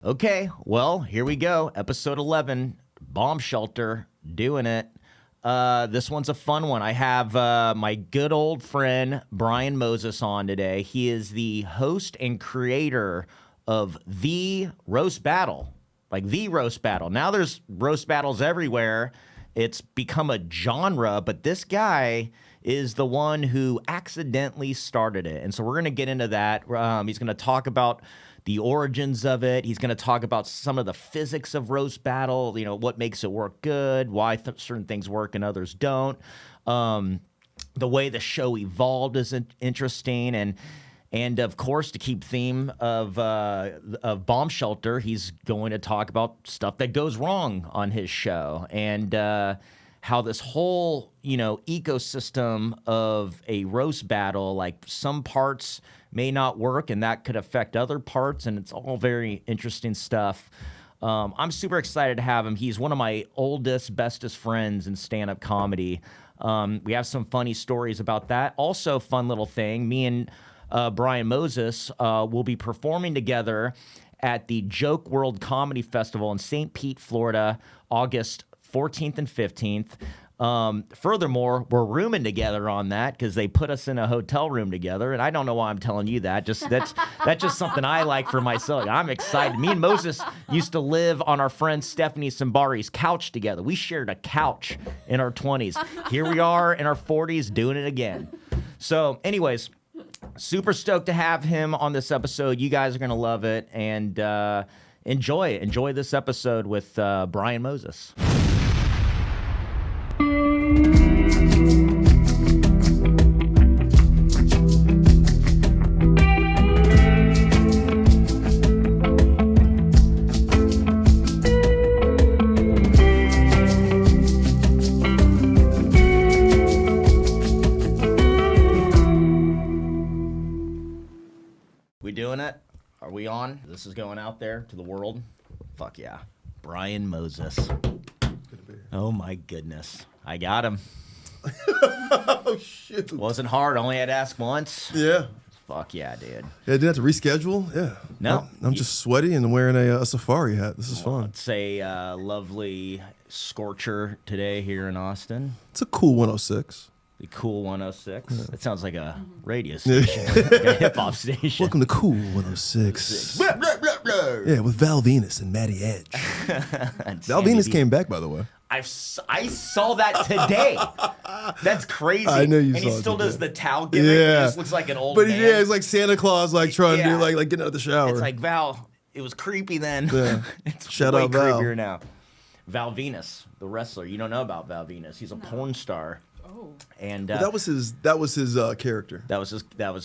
Okay, well, here we go. Episode 11, Bomb Shelter, doing it. This one's a fun one. I have my good old friend Brian Moses on today. He is the host and creator of The Roast Battle, like The Roast Battle. Now there's roast battles everywhere. It's become a genre, but this guy is the one who accidentally started it. And so we're going to get into that. He's going to talk about the origins of it. He's going to talk about some of the physics of roast battle, you know, what makes it work good, why certain things work and others don't. The way the show evolved is interesting. And of course, to keep theme of Bomb Shelter, he's going to talk about stuff that goes wrong on his show and how this whole, you know, ecosystem of a roast battle, like some parts may not work and that could affect other parts, and it's all very interesting stuff. I'm super excited to have him. He's one of my oldest, bestest friends in stand-up comedy. We have some funny stories about that. Also, fun little thing, me and Brian Moses will be performing together at the Joke World Comedy Festival in St. Pete, Florida, August 14th and 15th. Furthermore, we're rooming together on that because they put us in a hotel room together, and I don't know why I'm telling you that. That's just something I like for myself. I'm excited. Me and Moses used to live on our friend Stephanie Sambari's couch together. We shared a couch in our 20s. Here we are in our 40s doing it again. So anyways, super stoked to have him on this episode. You guys are going to love it, and enjoy this episode with Brian Moses. We doing it? Are we on? This is going out there to the world? Fuck yeah. Brian Moses. Good to be here. Oh my goodness. I got him. Oh, shoot. Wasn't hard. Only had to ask once. Yeah. Fuck yeah, dude. Yeah, didn't have to reschedule. Yeah. No. I'm just sweaty and wearing a safari hat. This is fun. It's a lovely scorcher today here in Austin. It's a cool 106. The Cool 106. Yeah. It sounds like a radio station, like a hip-hop station. Welcome to Cool 106. Yeah, with Val Venus and Matty Edge. Val Venus came back, by the way. I saw that today. That's crazy. I know you saw it. And he still does the towel gimmick. Yeah. He just looks like an old man. But yeah, it's like Santa Claus, like trying to do, like getting out of the shower. It's like, Val, it was creepy then. Yeah. It's Shout way out Val. creepier now. Val Venus, the wrestler. You don't know about Val Venus. He's a porn star. Oh. And well, that was his character. That was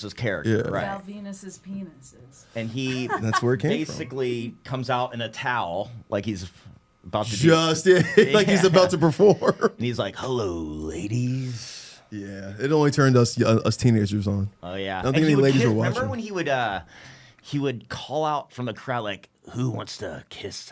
his character, Yeah. right? Val Venus's penises. And he That's where it came basically comes out in a towel, like he's about to like he's about to perform. And he's like, "Hello, ladies." Yeah, it only turned us teenagers on. Oh yeah, I don't think any ladies were watching. Remember when he would call out from the crowd like, "Who wants to kiss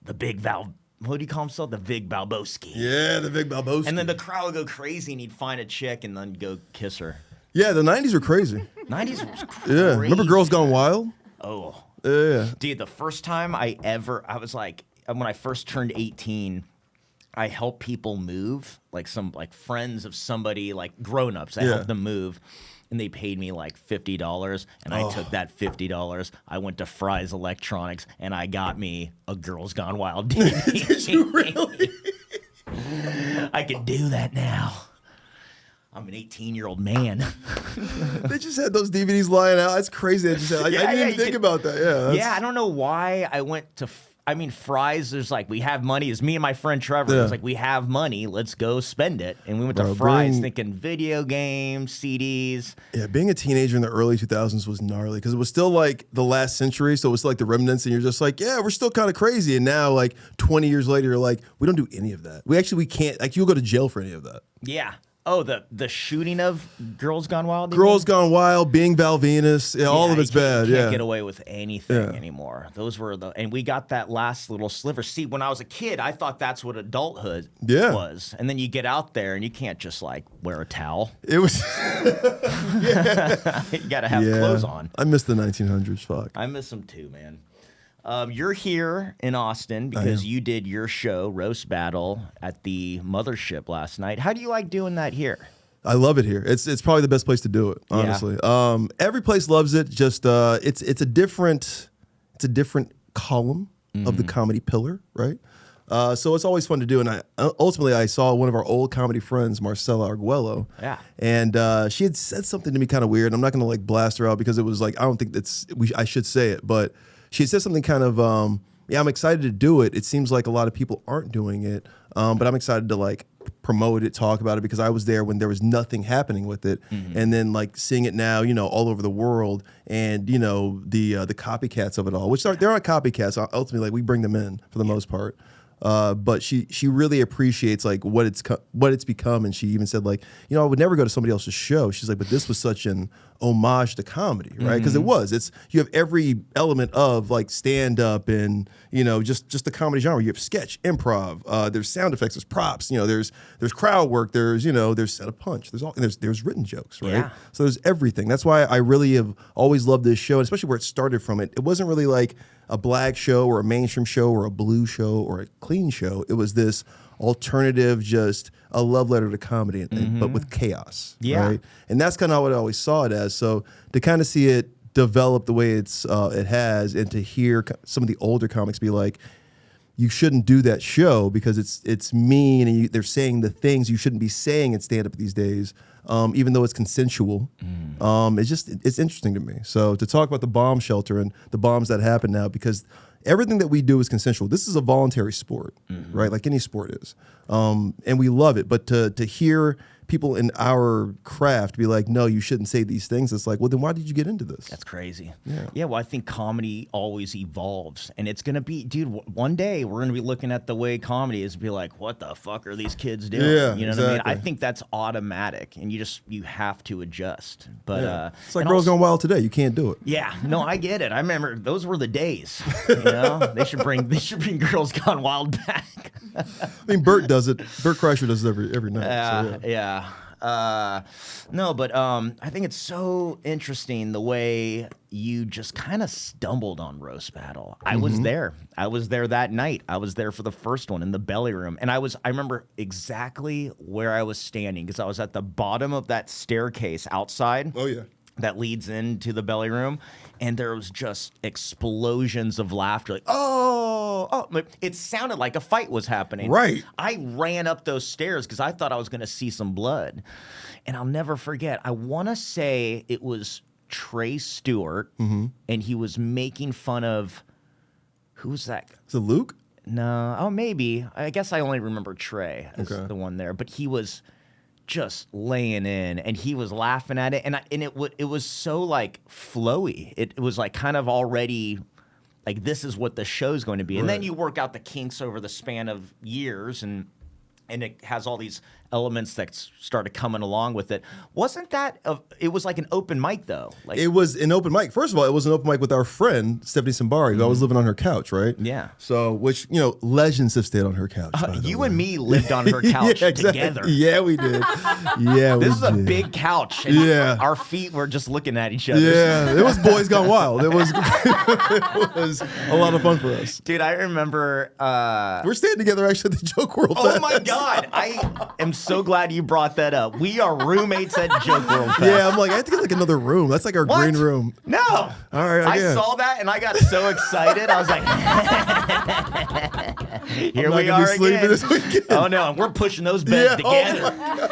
the big Val?" What do you call himself? The Big Balboski. Yeah, the Big Balboski. And then the crowd would go crazy, and he'd find a chick and then go kiss her. Yeah, the 90s were crazy. 90s was crazy. Yeah, remember Girls Gone Wild? Oh. Yeah. Dude, the first time I was like, when I first turned 18, I helped people move, like some like friends of somebody, like grown-ups. I helped them move. And they paid me like $50, and I took that $50. I went to Fry's Electronics, and I got me a Girls Gone Wild DVD. Did you really? I could do that now. I'm an 18-year-old man. They just had those DVDs lying out. That's crazy. I didn't even think about that. Yeah. I don't know why I went to. Fry's, there's like, we have money. It's me and my friend Trevor. It's like, we have money. Let's go spend it. And we went to Fry's thinking video games, CDs. Yeah, being a teenager in the early 2000s was gnarly because it was still like the last century. So it was like the remnants. And you're just like, yeah, we're still kind of crazy. And now, like 20 years later, you're like, we don't do any of that. We can't. Like, you'll go to jail for any of that. Yeah. Oh, the shooting of Girls Gone Wild? Girls Gone Wild, being Val Venus, all of it's bad. You can't get away with anything anymore. Those were and we got that last little sliver. See, when I was a kid, I thought that's what adulthood was. And then you get out there and you can't just like wear a towel. It was. You got to have clothes on. I miss the 1900s. Fuck. I miss them too, man. You're here in Austin because you did your show, Roast Battle, at the Mothership last night. How do you like doing that here? I love it here. It's probably the best place to do it, honestly. Every place loves it. Just it's a different column of the comedy pillar, right? So it's always fun to do. And I saw one of our old comedy friends, Marcella Arguello. Yeah. And she had said something to me kind of weird. I'm not going to like blast her out because it was like, I don't think I should say it, but she had said something kind of, I'm excited to do it. It seems like a lot of people aren't doing it, but I'm excited to like promote it, talk about it, because I was there when there was nothing happening with it. And then like seeing it now, all over the world, and the copycats of it all, which they're not copycats. Ultimately, like, we bring them in for the most part. But she really appreciates like what it's become, and she even said like, I would never go to somebody else's show. She's like, but this was such an homage to comedy, right? Because you have every element of like stand up and just the comedy genre. You have sketch, improv, there's sound effects, there's props, there's crowd work, there's set up punch, there's written jokes, right? Yeah. So there's everything. That's why I really have always loved this show, and especially where it started from. It wasn't really like a black show or a mainstream show or a blue show or a clean show. It was this alternative, just a love letter to comedy, but with chaos. Yeah. Right? And that's kind of how I always saw it as. So to kind of see it develop the way it has, and to hear some of the older comics be like, you shouldn't do that show because it's mean, and they're saying the things you shouldn't be saying in stand-up these days, even though it's consensual. It's interesting to me. So to talk about the bomb shelter and the bombs that happen now, because everything that we do is consensual. This is a voluntary sport, right? Like any sport is. And we love it. But to hear people in our craft be like, no, you shouldn't say these things, it's like, well, then why did you get into this? That's crazy. Yeah, well, I think comedy always evolves, and it's gonna be, dude, one day we're gonna be looking at the way comedy is and be like, what the fuck are these kids doing? Yeah, you know what I mean? I think that's automatic, and you have to adjust. But it's like Girls Gone Wild today. You can't do it. Yeah, no, I get it. I remember those were the days. They should bring Girls Gone Wild back. I mean, Bert does it. Bert Kreischer does it every night. Yeah. No, but I think it's so interesting the way you just kind of stumbled on Roast Battle. I was there. I was there that night. I was there for the first one in the belly room. And I remember exactly where I was standing, because I was at the bottom of that staircase outside. Oh, yeah. That leads into the belly room, and there was just explosions of laughter. Like, oh, it sounded like a fight was happening. Right. I ran up those stairs because I thought I was going to see some blood. And I'll never forget, I want to say it was Trey Stewart, and he was making fun of, who was that? Is it Luke? No. Oh, maybe. I guess I only remember Trey as the one there. But he was just laying in, and he was laughing at it, and it was so like flowy. It was like kind of already like, this is what the show's going to be. And then you work out the kinks over the span of years, and it has all these elements that started coming along with it. Wasn't that it was like an open mic though? Like, it was an open mic. First of all, it was an open mic with our friend Stephanie Simbari, who I was living on her couch, right? Yeah. So, which legends have stayed on her couch. You and me lived on her couch together. Yeah, we did. Yeah, this is a big couch. And our feet were just looking at each other. Yeah, it was Boys Gone Wild. It was it was a lot of fun for us, dude. I remember we're staying together actually at the Joke World Fest. Oh my God, I am so glad you brought that up. We are roommates at Joke World Fest. Yeah, I'm like, I have to get like another room. That's like our green room. No. All right. I saw that and I got so excited. I was like, here we are again. This weekend. Oh no, we're pushing those beds together. Oh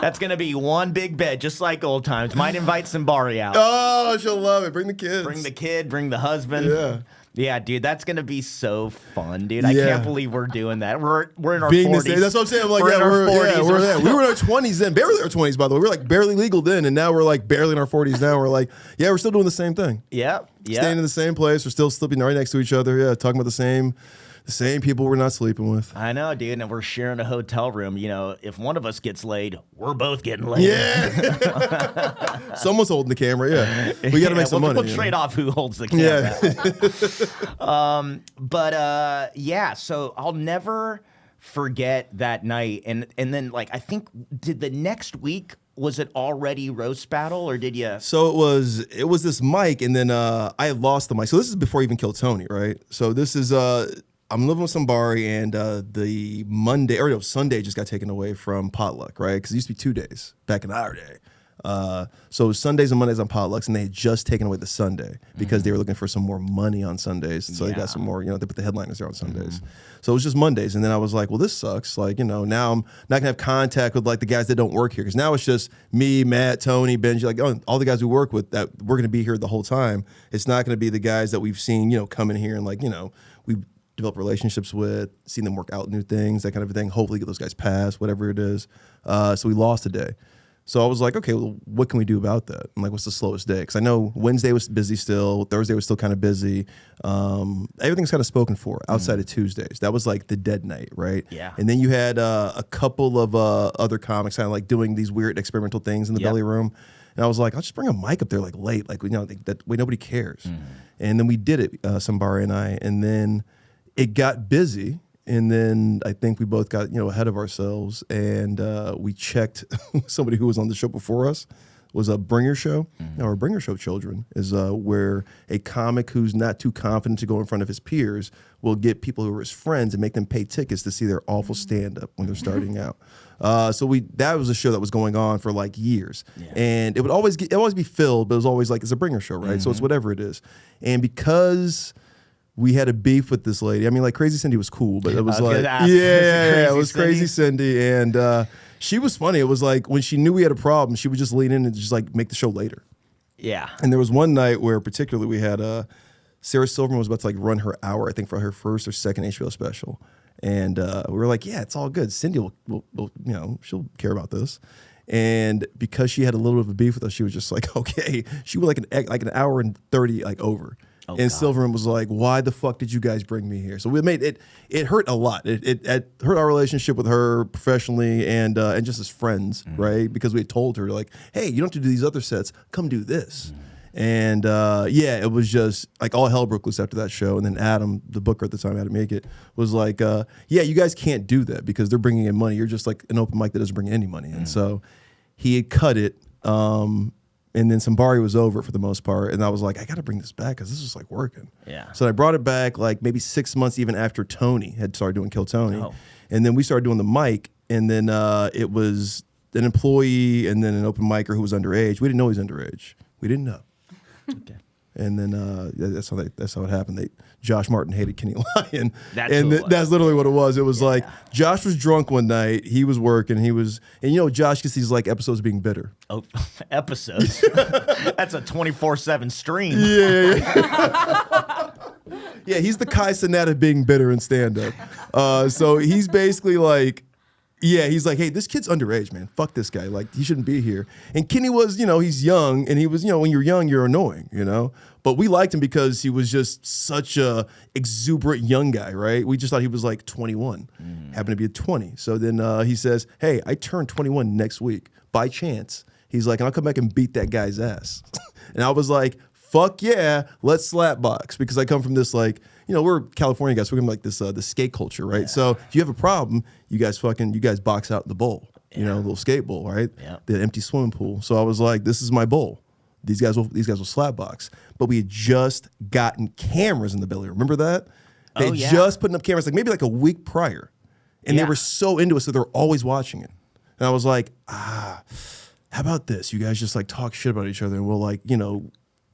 that's gonna be one big bed, just like old times. Might invite Simbari out. Oh, she'll love it. Bring the kids. Bring the kid. Bring the husband. Yeah. Yeah, dude, that's gonna be so fun, dude. I can't believe we're doing that. We're in our Being 40s. That's what I'm saying. I'm like, we're in our 40s. We're there. We were in our 20s then, barely our 20s, by the way. We were like barely legal then, and now we're like barely in our 40s now. We're like, yeah, we're still doing the same thing. Yep. Staying in the same place. We're still sleeping right next to each other. Yeah, talking about the same people we're not sleeping with. I know, dude, and we're sharing a hotel room. If one of us gets laid, we're both getting laid. Yeah. Someone's holding the camera, yeah. We got to make some money. We'll trade off who holds the camera. Yeah. So I'll never forget that night. And then, like, I think, did the next week was it already roast battle, or did you? So it was this mic, and then I had lost the mic. So this is before I even killed Tony, right? So this is I'm living with somebody, and the Sunday just got taken away from potluck, right? Because it used to be 2 days back in our day. So Sundays and Mondays on potlucks, and they had just taken away the Sunday because they were looking for some more money on Sundays. So they got some more, they put the headliners there on Sundays. So it was just Mondays. And then I was like, well, this sucks. Like, now I'm not gonna have contact with like the guys that don't work here. Cause now it's just me, Matt, Tony, Benji, like all the guys we work with that we're gonna be here the whole time. It's not gonna be the guys that we've seen, come in here and like, we develop relationships with, seen them work out new things, that kind of thing. Hopefully get those guys passed, whatever it is. So we lost a day. So I was like, okay, well, what can we do about that? I'm like, what's the slowest day? Because I know Wednesday was busy still. Thursday was still kind of busy. Everything's kind of spoken for outside of Tuesdays. That was like the dead night, right? Yeah. And then you had a couple of other comics kind of like doing these weird experimental things in the belly room. And I was like, I'll just bring a mic up there like late, like, that way nobody cares. And then we did it, Sambari and I, and then it got busy. And then I think we both got, ahead of ourselves, and we checked somebody who was on the show before us was a bringer show. Our bringer show children is where a comic who's not too confident to go in front of his peers will get people who are his friends and make them pay tickets to see their awful stand-up when they're starting out. So that was a show that was going on for like years, and it would always be filled, but it was always like it's a bringer show, right? So it's whatever it is, and because we had a beef with this lady. I mean, like Crazy Cindy was cool, but it was like, it was Crazy Cindy, and she was funny. It was like when she knew we had a problem, she would just lean in and just like make the show later. Yeah. And there was one night where particularly we had Sarah Silverman was about to like run her hour, I think, for her first or second HBO special, and we were like, yeah, it's all good. Cindy will she'll care about this. And because she had a little bit of a beef with us, she was just like, okay, she was like an hour and 30 like over. And God. Silverman was like, why the fuck did you guys bring me here? So we made it hurt a lot. It hurt our relationship with her professionally and just as friends, right? Because we had told her like, hey, you don't have to do these other sets. Come do this. And it was just like all hell broke loose after that show. And then Adam, the booker at the time, Adam Make It, was like, you guys can't do that because they're bringing in money. You're just like an open mic that doesn't bring any money. And so he had cut it. And then Sambari was over for the most part. And I was like, I got to bring this back because this is like working. Yeah. So I brought it back like maybe 6 months even after Tony had started doing Kill Tony. Oh. And then we started doing the mic. And then it was an employee and then an open micer who was underage. We didn't know he was underage. We didn't know. Okay. And then that's how it happened. Josh Martin hated Kenny Lyon. That's literally what it was. It was like Josh was drunk one night. He was working. Josh gets these like episodes of being bitter. Oh, episodes? That's a 24/7 stream. Yeah. Yeah, he's the Kai Cenat of being bitter in stand-up. So he's basically like, he's like, hey, this kid's underage, man. Fuck this guy. Like, he shouldn't be here. And Kenny was, he's young, and he was, when you're young, you're annoying, But we liked him because he was just such a exuberant young guy, right? We just thought he was like 21, happened to be 20. So then he says, hey, I turn 21 next week, by chance. He's like, and I'll come back and beat that guy's ass. And I was like, fuck yeah, let's slap box. Because I come from this like, we're California guys. We're like this the skate culture, right? Yeah. So if you have a problem, you guys box out the bowl, the little skate bowl, right? Yeah. The empty swimming pool. So I was like, this is my bowl. These guys will slap box. But we had just gotten cameras in the belly. Remember that? They had just putting up cameras maybe like a week prior, and they were so into it, so they're always watching it. And I was like, how about this? You guys just like talk shit about each other, and we'll like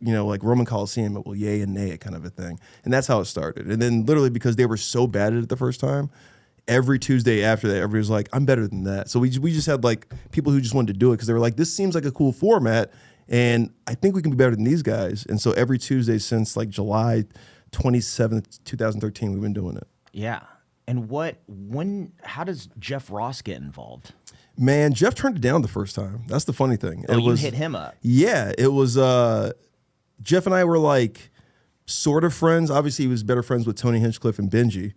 like Roman Coliseum, it will yay and nay it kind of a thing. And that's how it started. And then literally because they were so bad at it the first time, every Tuesday after that, everybody was like, I'm better than that. So we just had like people who just wanted to do it because they were like, this seems like a cool format, and I think we can be better than these guys. And so every Tuesday since like July 27th, 2013, we've been doing it. Yeah. And how does Jeff Ross get involved? Man, Jeff turned it down the first time. That's the funny thing. Oh, you hit him up. Yeah, it was Jeff and I were like sort of friends. Obviously, he was better friends with Tony Hinchcliffe and Benji.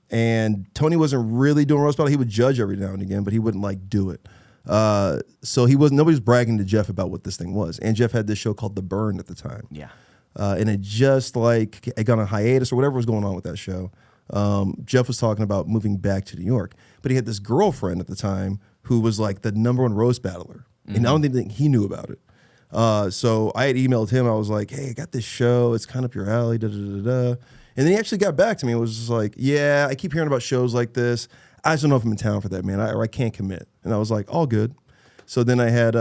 And Tony wasn't really doing roast battle. He would judge every now and again, but he wouldn't like do it. So nobody was bragging to Jeff about what this thing was. And Jeff had this show called The Burn at the time. Yeah. And it just like had gone on hiatus or whatever was going on with that show. Jeff was talking about moving back to New York, but he had this girlfriend at the time who was like the #1 roast battler. And I don't even think he knew about it. So I had emailed him. I was like, hey, I got this show. It's kind of up your alley, da-da-da-da. And then he actually got back to me and was just like, yeah, I keep hearing about shows like this. I just don't know if I'm in town for that, man. I can't commit. And I was like, all good. So then I had,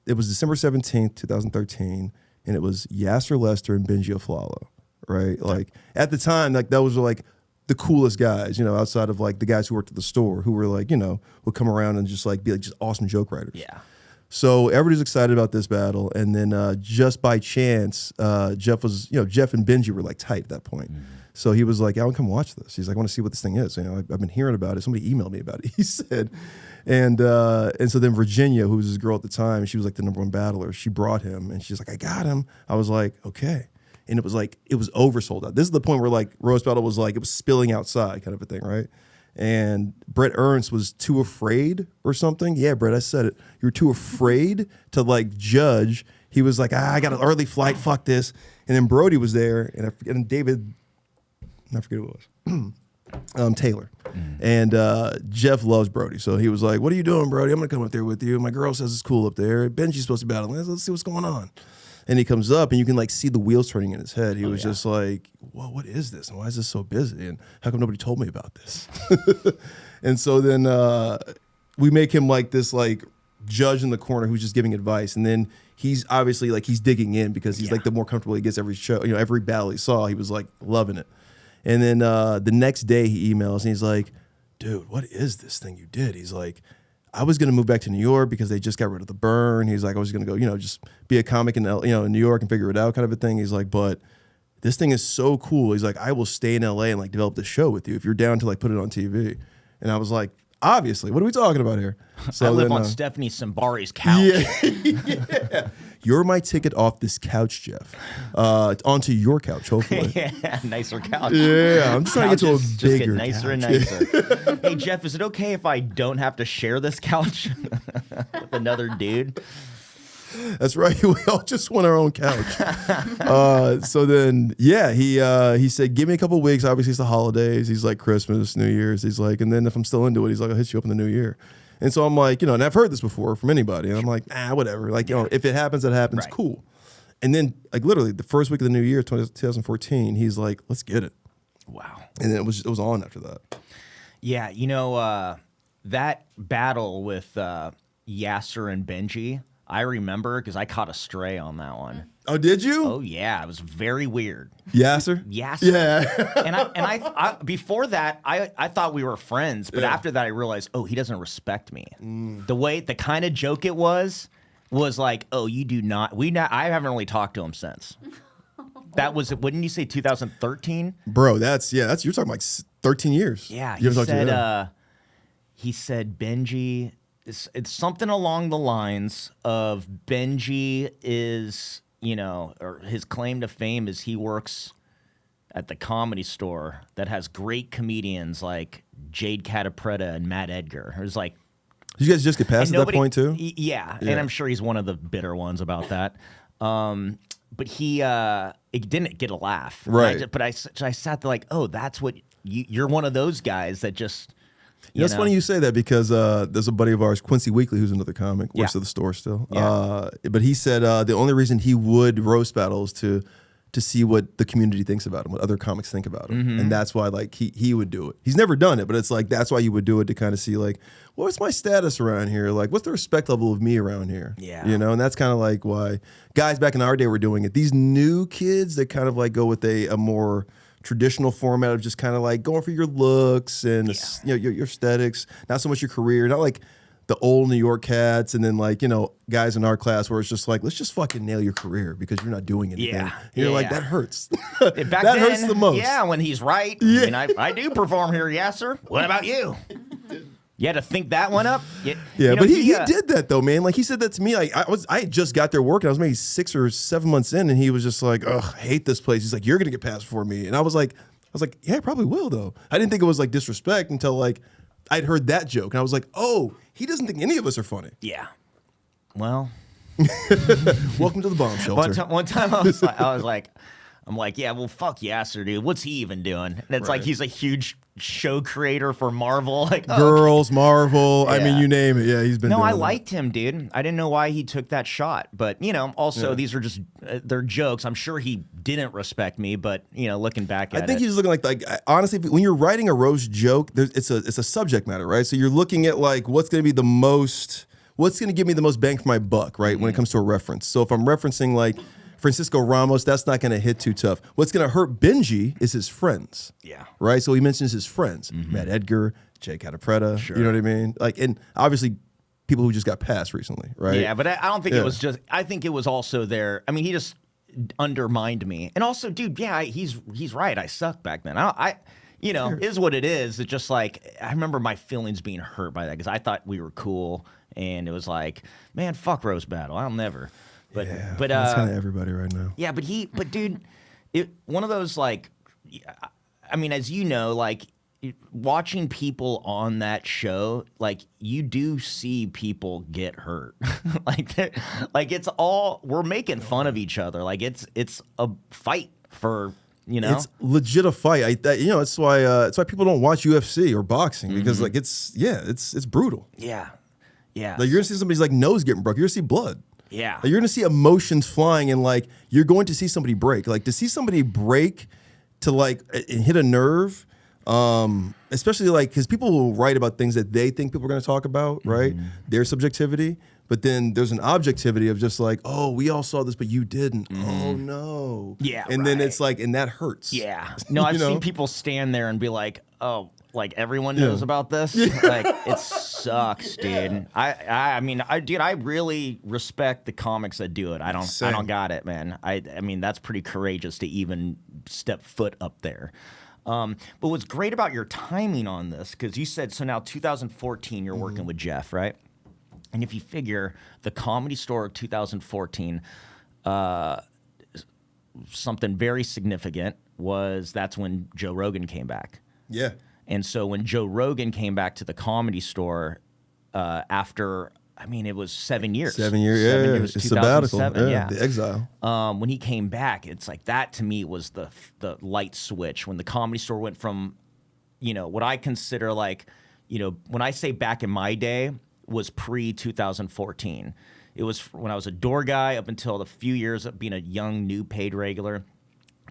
it was December 17th, 2013, and it was Yasser Lester and Benji Aflalo, right? Like, at the time, like, those were, like, the coolest guys, you know, outside of, like, the guys who worked at the store who were, like, you know, would come around and just, like, be, like, just awesome joke writers. Yeah. So everybody's excited about this battle, and then just by chance, Jeff and Benji were, like, tight at that point. So he was like, I want to come watch this. He's like, I want to see what this thing is. You know, I've been hearing about it. Somebody emailed me about it, he said. And so then Virginia, who was his girl at the time, she was like the #1 battler. She brought him, and she's like, I got him. I was like, okay. And it was like, it was oversold out. This is the point where like roast battle was like, it was spilling outside kind of a thing, right? And Brett Ernst was too afraid or something. Yeah, Brett, I said it. You were too afraid to like judge. He was like, I got an early flight, fuck this. And then Brody was there, and David, I forget who it was. Taylor. And Jeff loves Brody. So he was like, what are you doing, Brody? I'm going to come up there with you. My girl says it's cool up there. Benji's supposed to battle. Let's see what's going on. And he comes up, and you can like see the wheels turning in his head. He was just like, well, what is this? And why is this so busy? And how come nobody told me about this? And so then we make him like this like judge in the corner who's just giving advice. And then he's obviously like he's digging in because he's like the more comfortable he gets every show, you know, every battle he saw, he was like loving it. And then the next day he emails and he's like, dude, what is this thing you did? He's like, I was going to move back to New York because they just got rid of the burn. He's like, I was going to go, you know, just be a comic in, in New York and figure it out kind of a thing. He's like, but this thing is so cool. He's like, I will stay in LA and like develop the show with you if you're down to like put it on TV. And I was like, obviously, what are we talking about here? So I live on Stephanie Simbari's couch. Yeah. You're my ticket off this couch, Jeff. Onto your couch, hopefully. Yeah, nicer couch. Yeah, I'm just trying to get to a just bigger get nicer couch. and nicer. Hey, Jeff, is it okay if I don't have to share this couch with another dude? That's right. We all just want our own couch. So then, yeah, he said, give me a couple of weeks. Obviously, it's the holidays. He's like Christmas, New Year's. He's like, and then if I'm still into it, he's like, I'll hit you up in the new year. And so I'm like, and I've heard this before from anybody. And I'm like, whatever. Like, if it happens, it happens. Right. Cool. And then, like, literally the first week of the new year, 2014, he's like, let's get it. Wow. And then it was on after that. Yeah, that battle with Yasser and Benji, I remember because I caught a stray on that one. Oh, did you? Oh yeah, it was very weird. Yasser? Yasser. Yeah. and I before that I thought we were friends, but after that I realized, oh, he doesn't respect me. The kind of joke it was like, oh, you do not. I haven't really talked to him since. That was, wouldn't you say 2013? Bro, that's you're talking like 13 years. Yeah, he said Benji. It's something along the lines of Benji is, or his claim to fame is he works at the Comedy Store that has great comedians like Jade Catapretta and Matt Edgar. It was like, did you guys just get past at that point too? Yeah, and I'm sure he's one of the bitter ones about that. But it didn't get a laugh, right? I sat there like, oh, that's what you're one of those guys that just. It's funny you say that because there's a buddy of ours, Quincy Weekly, who's another comic, works at the store still. Yeah. But he said the only reason he would roast battle is to see what the community thinks about him, what other comics think about him. And that's why like he would do it. He's never done it, but it's like that's why you would do it to kind of see like, what's my status around here? Like, what's the respect level of me around here? Yeah. And that's kind of like why guys back in our day were doing it. These new kids that kind of like go with a more traditional format of just kind of like going for your looks and your aesthetics, not so much your career, not like the old New York cats and then like guys in our class where it's just like, let's just fucking nail your career because you're not doing anything. Yeah. And you're like, that hurts. Back that then, hurts the most. Yeah, when he's right. Yeah. I mean, I do perform here, Yasser. What about you? You had to think that one up. But he did that though, man. Like he said that to me. Like I just got there working. I was maybe 6 or 7 months in, and he was just like, "Ugh, I hate this place." He's like, "You're gonna get passed before me," and I was like, "Yeah, I probably will though." I didn't think it was like disrespect until like I'd heard that joke, and I was like, "Oh, he doesn't think any of us are funny." Yeah. Well, welcome to the bomb shelter. One time I was like, I'm like, yeah, well, fuck Yasser, dude. What's he even doing? And it's like Right. he's a huge show creator for Marvel. Like, oh, Girls, Marvel. I mean, Yeah. you name it. Yeah, he's been. no, doing I that. liked him, dude. I didn't know why he took that shot, but also these are just they're jokes. I'm sure he didn't respect me, but looking back at I think it, he's looking like honestly, when you're writing a roast joke, it's a subject matter, right? So you're looking at like what's going to be the most, what's going to give me the most bang for my buck, right? When it comes to a reference. So if I'm referencing like Francisco Ramos, that's not going to hit too tough. What's going to hurt Benji is his friends. Yeah. Right. So he mentions his friends, Matt Edgar, Jay Catapretta. Sure. You know what I mean? Like, and obviously people who just got passed recently, right? Yeah, but I don't think Yeah. it was just. I think it was also there. I mean, he just undermined me, and also, dude, yeah, he's right. I sucked back then. Is what it is. It's just like I remember my feelings being hurt by that because I thought we were cool, and it was like, man, fuck roast battle. I'll never. But Yeah, but that's kind of everybody right now. yeah, but dude, one of those like, I mean, as you know, like watching people on that show, like you do see people get hurt, like it's all we're making fun of each other, like it's a fight for. It's legit a fight. It's why people don't watch UFC or boxing because like it's brutal. Yeah. Like you're gonna see somebody's like nose getting broke. You're gonna see blood. Yeah. Like, you're gonna see emotions flying and like you're going to see somebody break. Like to see somebody break to like and hit a nerve, especially like because people will write about things that they think people are gonna talk about, right? Their subjectivity. But then there's an objectivity of just like, oh, we all saw this, but you didn't. Oh no. Yeah, And then right. it's like, and that hurts. Yeah. No, I've seen people stand there and be like, oh, like everyone knows about this. Like it sucks, dude. I mean, I really respect the comics that do it. I don't got it, man. I mean, that's pretty courageous to even step foot up there. But what's great about your timing on this, because you said, so now 2014, you're working with Jeff, right? And if you figure the Comedy Store of 2014, something very significant was that's when Joe Rogan came back. Yeah. And so when Joe Rogan came back to the Comedy Store after, I mean, it was 7 years. 7 years, It yeah. was It's sabbatical. 2007, yeah. The exile. When he came back, it's like that to me was the light switch when the Comedy Store went from, what I consider like, when I say back in my day was pre-2014. It was when I was a door guy up until the few years of being a young, new paid regular.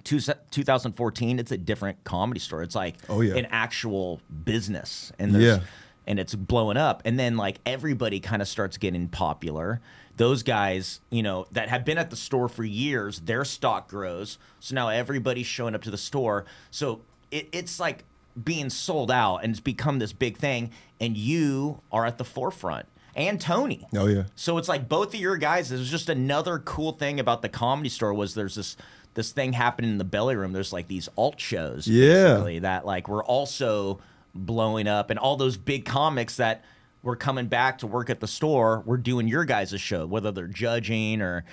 2014, it's a different Comedy Store. It's like an actual business. And and it's blowing up. And then like everybody kind of starts getting popular. Those guys, that have been at the store for years, their stock grows. So now everybody's showing up to the store. So it's like being sold out and it's become this big thing. And you are at the forefront. And Tony. Oh, yeah. So it's like both of your guys. It was just another cool thing about the Comedy Store was there's this thing happening in the belly room. There's like these alt shows, basically, that like were also blowing up, and all those big comics that were coming back to work at the store were doing your guys' show, whether they're judging or.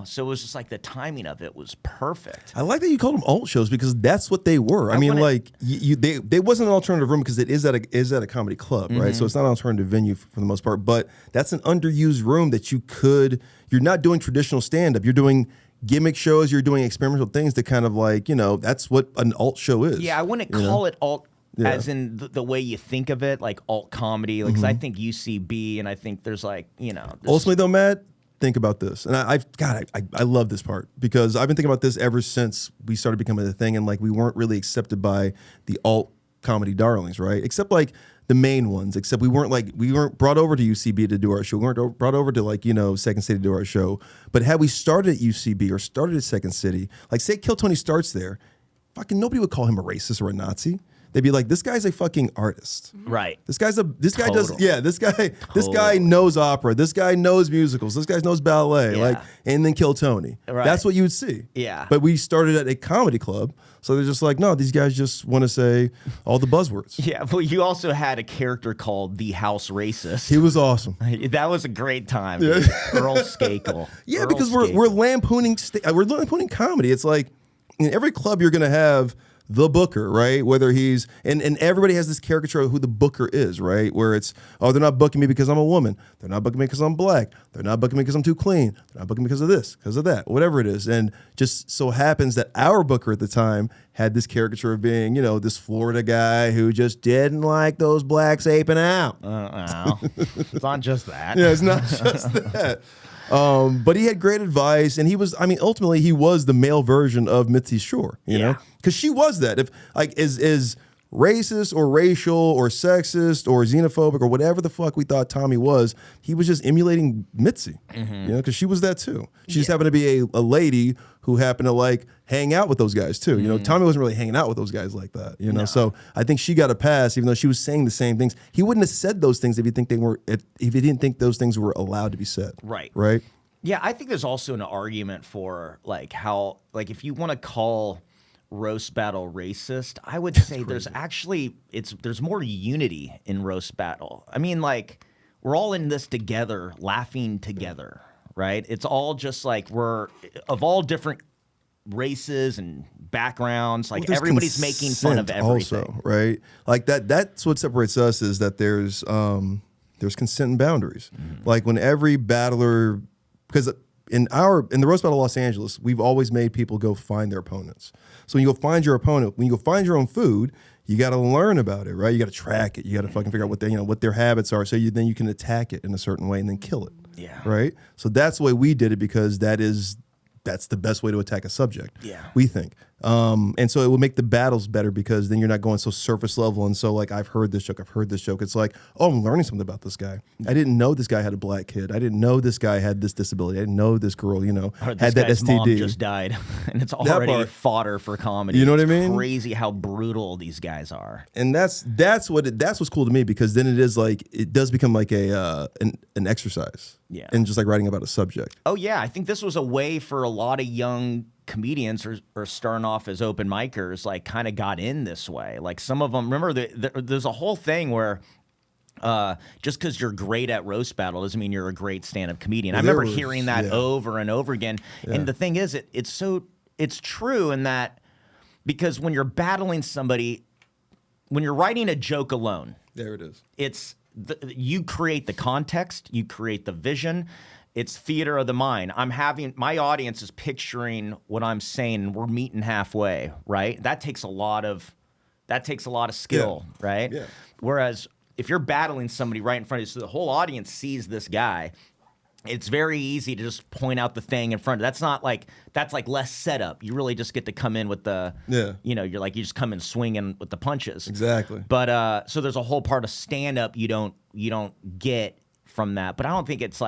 So it was just like the timing of it was perfect. I like that you called them alt shows because that's what they were. I mean, like they wasn't an alternative room because it is at a comedy club, right? So it's not an alternative venue for the most part, but that's an underused room that you're not doing traditional stand-up. You're doing gimmick shows, you're doing experimental things that kind of like, that's what an alt show is. Yeah, I wouldn't call it alt as in the way you think of it, like alt comedy, because I think UCB and I think there's like, Ultimately though, Matt, think about this. And I love this part because I've been thinking about this ever since we started becoming a thing and like we weren't really accepted by the alt comedy darlings, right? Except like the main ones, except we weren't brought over to UCB to do our show. We weren't brought over to like, Second City to do our show. But had we started at UCB or started at Second City, like say Kill Tony starts there, fucking nobody would call him a racist or a Nazi. They'd be like, this guy's a fucking artist. Right. This guy knows opera. This guy knows musicals. This guy knows ballet. Yeah. Like, and then Kill Tony. Right. That's what you would see. Yeah. But we started at a comedy club, so they're just like, no, these guys just want to say all the buzzwords. Yeah, well, you also had a character called the House Racist. He was awesome. That was a great time. Dude. Earl Skakel. Yeah, Earl because we're lampooning comedy. It's like in every club you're gonna have the booker, right? Whether he's and everybody has this caricature of who the booker is, right? Where it's, oh, they're not booking me because I'm a woman. They're not booking me because I'm black. They're not booking me because I'm too clean. They're not booking me because of this, because of that, whatever it is. And just so happens that our booker at the time had this caricature of being, you know, this Florida guy who just didn't like those blacks aping out. It's not just that. Yeah, it's not just that. But he had great advice, and he was, I mean, ultimately he was the male version of Mitzi Shore, you know, because she was that. If like is racist or racial or sexist or xenophobic or whatever the fuck we thought Tommy was, he was just emulating Mitzi, you know, because she was that too. She just happened to be a lady who happened to like hang out with those guys too. You know, Tommy wasn't really hanging out with those guys like that, you know. So I think she got a pass, even though she was saying the same things. He wouldn't have said those things if he didn't think those things were allowed to be said. Right. Right. Yeah, I think there's also an argument for like how, like, if you want to call roast battle racist, I would say there's actually there's more unity in roast battle. I mean, like, we're all in this together, laughing together, right? It's all just like we're of all different races and backgrounds, like everybody's making fun of everything. Also, right? Like that's what separates us, is that there's consent and boundaries. Like when every battler, because in the roast battle of Los Angeles, we've always made people go find their opponents. So when you go find your opponent, when you go find your own food, you got to learn about it, right? You got to track it. You got to fucking figure out what their habits are, so then you can attack it in a certain way and then kill it. Yeah. Right. So that's the way we did it, because that's the best way to attack a subject. Yeah. We think. And so it will make the battles better, because then you're not going so surface level. And so like, I've heard this joke. It's like, oh, I'm learning something about this guy. I didn't know this guy had a black kid. I didn't know this guy had this disability. I didn't know this girl, you know, had that guy's STD. Mom just died, and it's already fodder for comedy. You know what I mean? Crazy how brutal these guys are. And that's what's cool to me, because then it does become like an exercise. Yeah. And just like writing about a subject. Oh yeah, I think this was a way for a lot of young comedians or starting off as open micers, like kind of got in this way. Like some of them, remember there's a whole thing where just because you're great at roast battle doesn't mean you're a great stand-up comedian. I remember hearing that over and over again. Yeah. And the thing is, it's true in that, because when you're battling somebody, when you're writing a joke alone, there it is. You create the context, you create the vision. It's theater of the mind. My audience is picturing what I'm saying, and we're meeting halfway, right? That takes a lot of skill, right? Yeah. Whereas if you're battling somebody right in front of you, so the whole audience sees this guy, it's very easy to just point out the thing in front of. That's like less setup. You really just get to come in with the, you know, you just come in swinging with the punches. Exactly. But so there's a whole part of stand up you don't get from that. But I don't think it's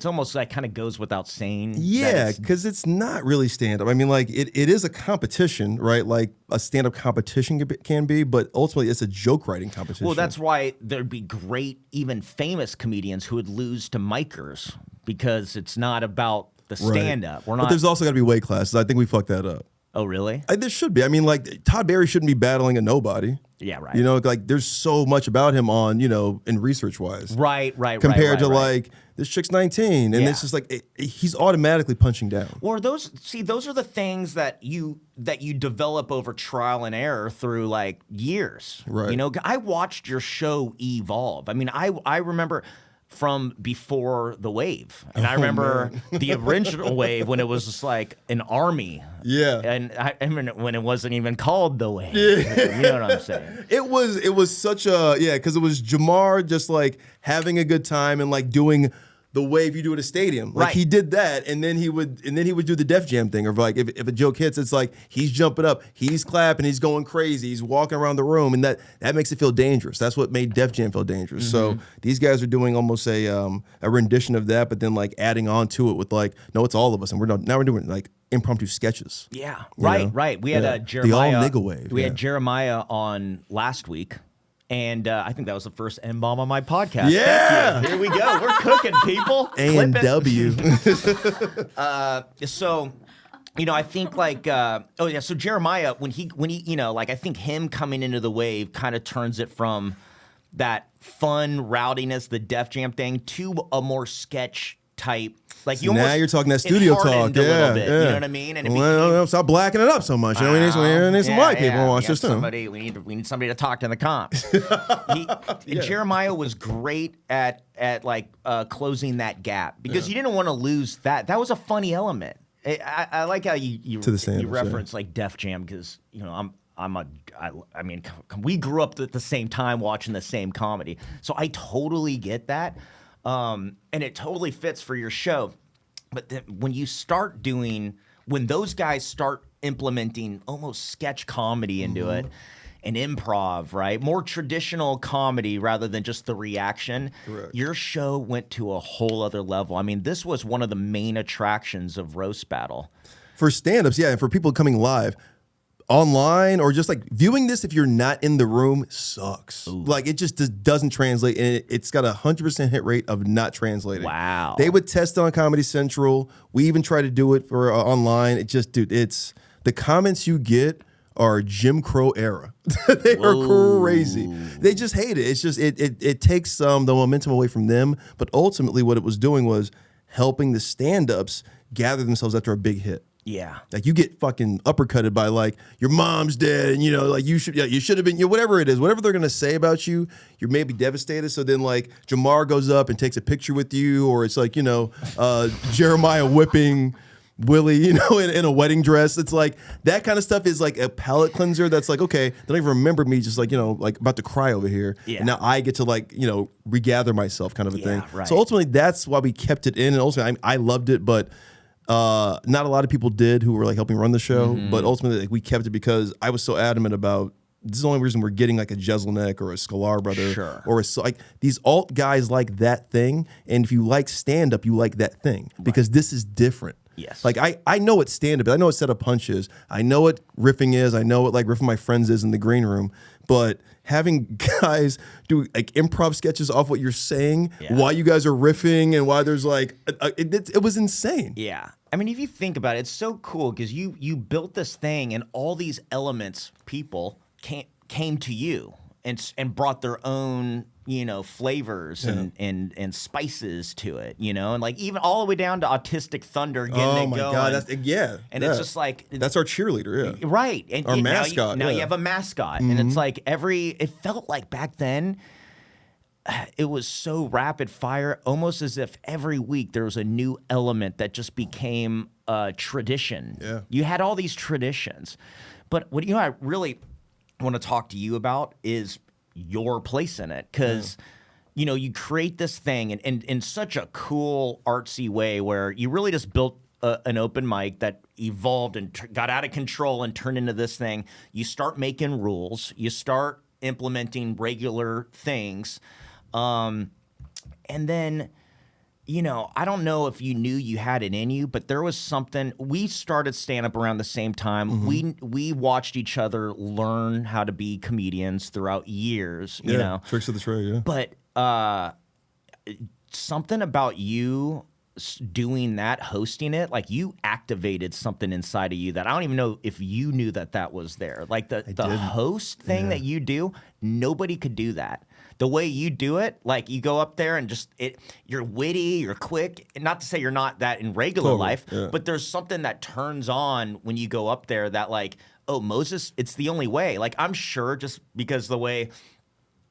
almost like kind of goes without saying. Yeah, because it's not really stand up. I mean, like it is a competition, right? Like a stand up competition can be, but ultimately it's a joke writing competition. Well, that's why there'd be great, even famous comedians who would lose to micers, because it's not about the stand up. But there's also got to be weight classes. I think we fucked that up. Oh, really? There should be. I mean, like Todd Barry shouldn't be battling a nobody. Yeah, right. You know, like there's so much about him on, you know, in research wise. Right. Compared to like this chick's 19, and it's just like he's automatically punching down. Or those are the things that you develop over trial and error through like years. Right. You know, I watched your show evolve. I mean, I remember from before the wave, and I remember the original wave when it was just like an army. Yeah. And I remember when it wasn't even called the wave. Yeah. You know what I'm saying? It was such a because it was Jamar just like having a good time and like doing the wave you do at a stadium. Like he did that, and then he would do the Def Jam thing, or like if a joke hits, it's like he's jumping up, he's clapping, he's going crazy, he's walking around the room, and that makes it feel dangerous. That's what made Def Jam feel dangerous. So these guys are doing almost a rendition of that, but then like adding on to it with like, no, it's all of us, and we're doing like impromptu sketches. Yeah, know? right. We had Jeremiah. The all nigga wave. We had Jeremiah on last week. And I think that was the first N-bomb on my podcast. Yeah. Here we go. We're cooking, people. A&W. So, you know, I think like, so Jeremiah, when he, you know, like I think him coming into the wave kind of turns it from that fun rowdiness, the Def Jam thing, to a more sketch type. Like you now almost, you're talking that studio it talk, hardened a little bit, you know what I mean? And it became, stop blacking it up so much. You know, we need some white people to watch this too. We need somebody to talk to in the comps. Jeremiah was great at like closing that gap because you didn't want to lose that. That was a funny element. I like how you reference like Def Jam because you know I mean we grew up at the same time watching the same comedy, so I totally get that. And it totally fits for your show. But then when those guys start implementing almost sketch comedy into it and improv, right? More traditional comedy rather than just the reaction. Correct. Your show went to a whole other level. I mean, this was one of the main attractions of Roast Battle. For stand-ups, yeah, and for people coming live, online or just like viewing this if you're not in the room sucks. Ooh. Like it just doesn't translate, and it's got a 100% hit rate of not translating. Wow. They would test it on Comedy Central. We even try to do it for online. It just, dude, it's the comments you get are Jim Crow era. They are crazy. They just hate it. It's just it takes the momentum away from them. But ultimately, what it was doing was helping the stand-ups gather themselves after a big hit. Yeah. Like you get fucking uppercutted by like your mom's dead and you know like you should have been, you know, whatever it is, whatever they're gonna say about you, you're maybe devastated. So then like Jamar goes up and takes a picture with you, or it's like, you know, Jeremiah whipping Willie, you know, in a wedding dress. It's like that kind of stuff is like a palate cleanser. That's like, okay, they don't even remember me just like, you know, like about to cry over here. Yeah. And now I get to like, you know, regather myself kind of a thing. Right. So ultimately that's why we kept it in, and ultimately I loved it, but not a lot of people did who were like helping run the show, but ultimately like, we kept it because I was so adamant about this is the only reason we're getting like a Jeselnik or a Sklar brother or like these alt guys like that thing. And if you like stand up, you like that thing because this is different. Yes. Like I know what stand up is. I know what set up punch is. I know what riffing is. I know what like riffing my friends is in the green room. But having guys do like improv sketches off what you're saying, why you guys are riffing and why there's like, it was insane. Yeah. I mean, if you think about it, it's so cool because you built this thing and all these elements, people came to you and brought their own, you know, flavors and spices to it, you know, and like even all the way down to Autistic Thunder getting it going. Oh my God, it's just like that's our cheerleader, right? And our mascot. Now you have a mascot, and it's like it felt like back then. It was so rapid fire, almost as if every week there was a new element that just became a tradition. Yeah. You had all these traditions. But what I really want to talk to you about is your place in it. Because, you know, you create this thing and in such a cool, artsy way where you really just built an open mic that evolved and got out of control and turned into this thing. You start making rules. You start implementing regular things. And then, you know, I don't know if you knew you had it in you, but there was something. We started stand-up around the same time. We watched each other learn how to be comedians throughout years, you know. Tricks of the trade, yeah. But something about you doing that, hosting it, like you activated something inside of you that I don't even know if you knew that was there. Like the host thing that you do, nobody could do that. The way you do it, like you go up there and just you're witty, you're quick. And not to say you're not that in regular life, but there's something that turns on when you go up there that like, oh, Moses, it's the only way. Like I'm sure just because the way,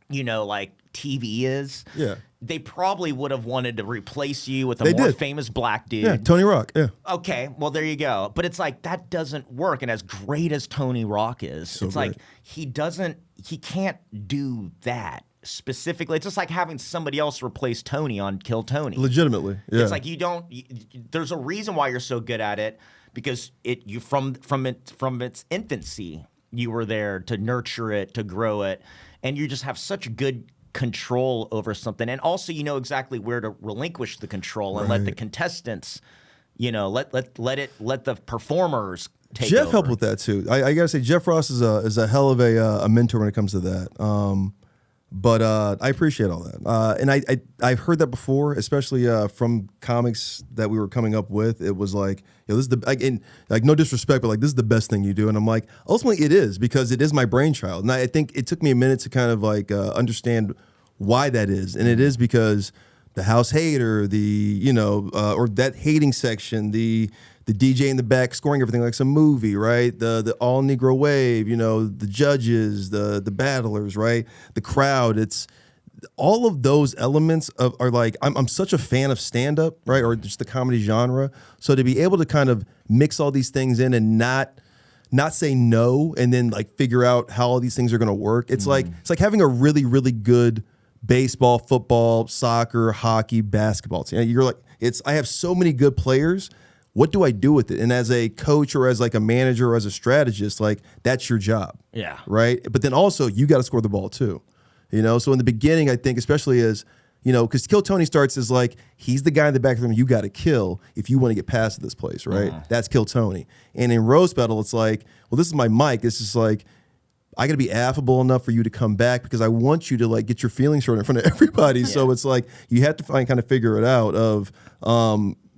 you know, like TV is, they probably would have wanted to replace you with a more famous black dude. Yeah, Tony Rock, Okay, well, there you go. But it's like, that doesn't work. And as great as Tony Rock is, it's like, he can't do that. Specifically, it's just like having somebody else replace Tony on Kill Tony. Legitimately, yeah. It's like there's a reason why you're so good at it because from its infancy you were there to nurture it, to grow it, and you just have such good control over something, and also you know exactly where to relinquish the control and let the contestants, you know, let the performers take Jeff over. helped with that too. I gotta say, Jeff Ross is a hell of a mentor when it comes to that. But I appreciate all that. And I've heard that before, especially from comics that we were coming up with. It was like, you know, this is like no disrespect, but like this is the best thing you do. And I'm like, ultimately it is because it is my brainchild. And I think it took me a minute to kind of like understand why that is. And it is because the house hater, or that hating section, the DJ in the back scoring everything like some movie, right? The all Negro wave, the judges, the battlers, right? The crowd. It's all of those elements are like, I'm such a fan of stand-up, right? Or just the comedy genre. So to be able to kind of mix all these things in and not say no and then like figure out how all these things are going to work. It's like having a really, really good baseball, football, soccer, hockey, basketball team. You're like, I have so many good players. What do I do with it? And as a coach or as like a manager or as a strategist, like that's your job. Yeah. Right. But then also you got to score the ball too. So in the beginning, I think, especially as, because Kill Tony starts as like, he's the guy in the back of the room you got to kill if you want to get past this place, right? That's Kill Tony. And in Roast Battle, it's like, well, this is my mic. This is like, I got to be affable enough for you to come back because I want you to like get your feelings hurt in front of everybody. Yeah. So it's like, you have to kind of figure it out of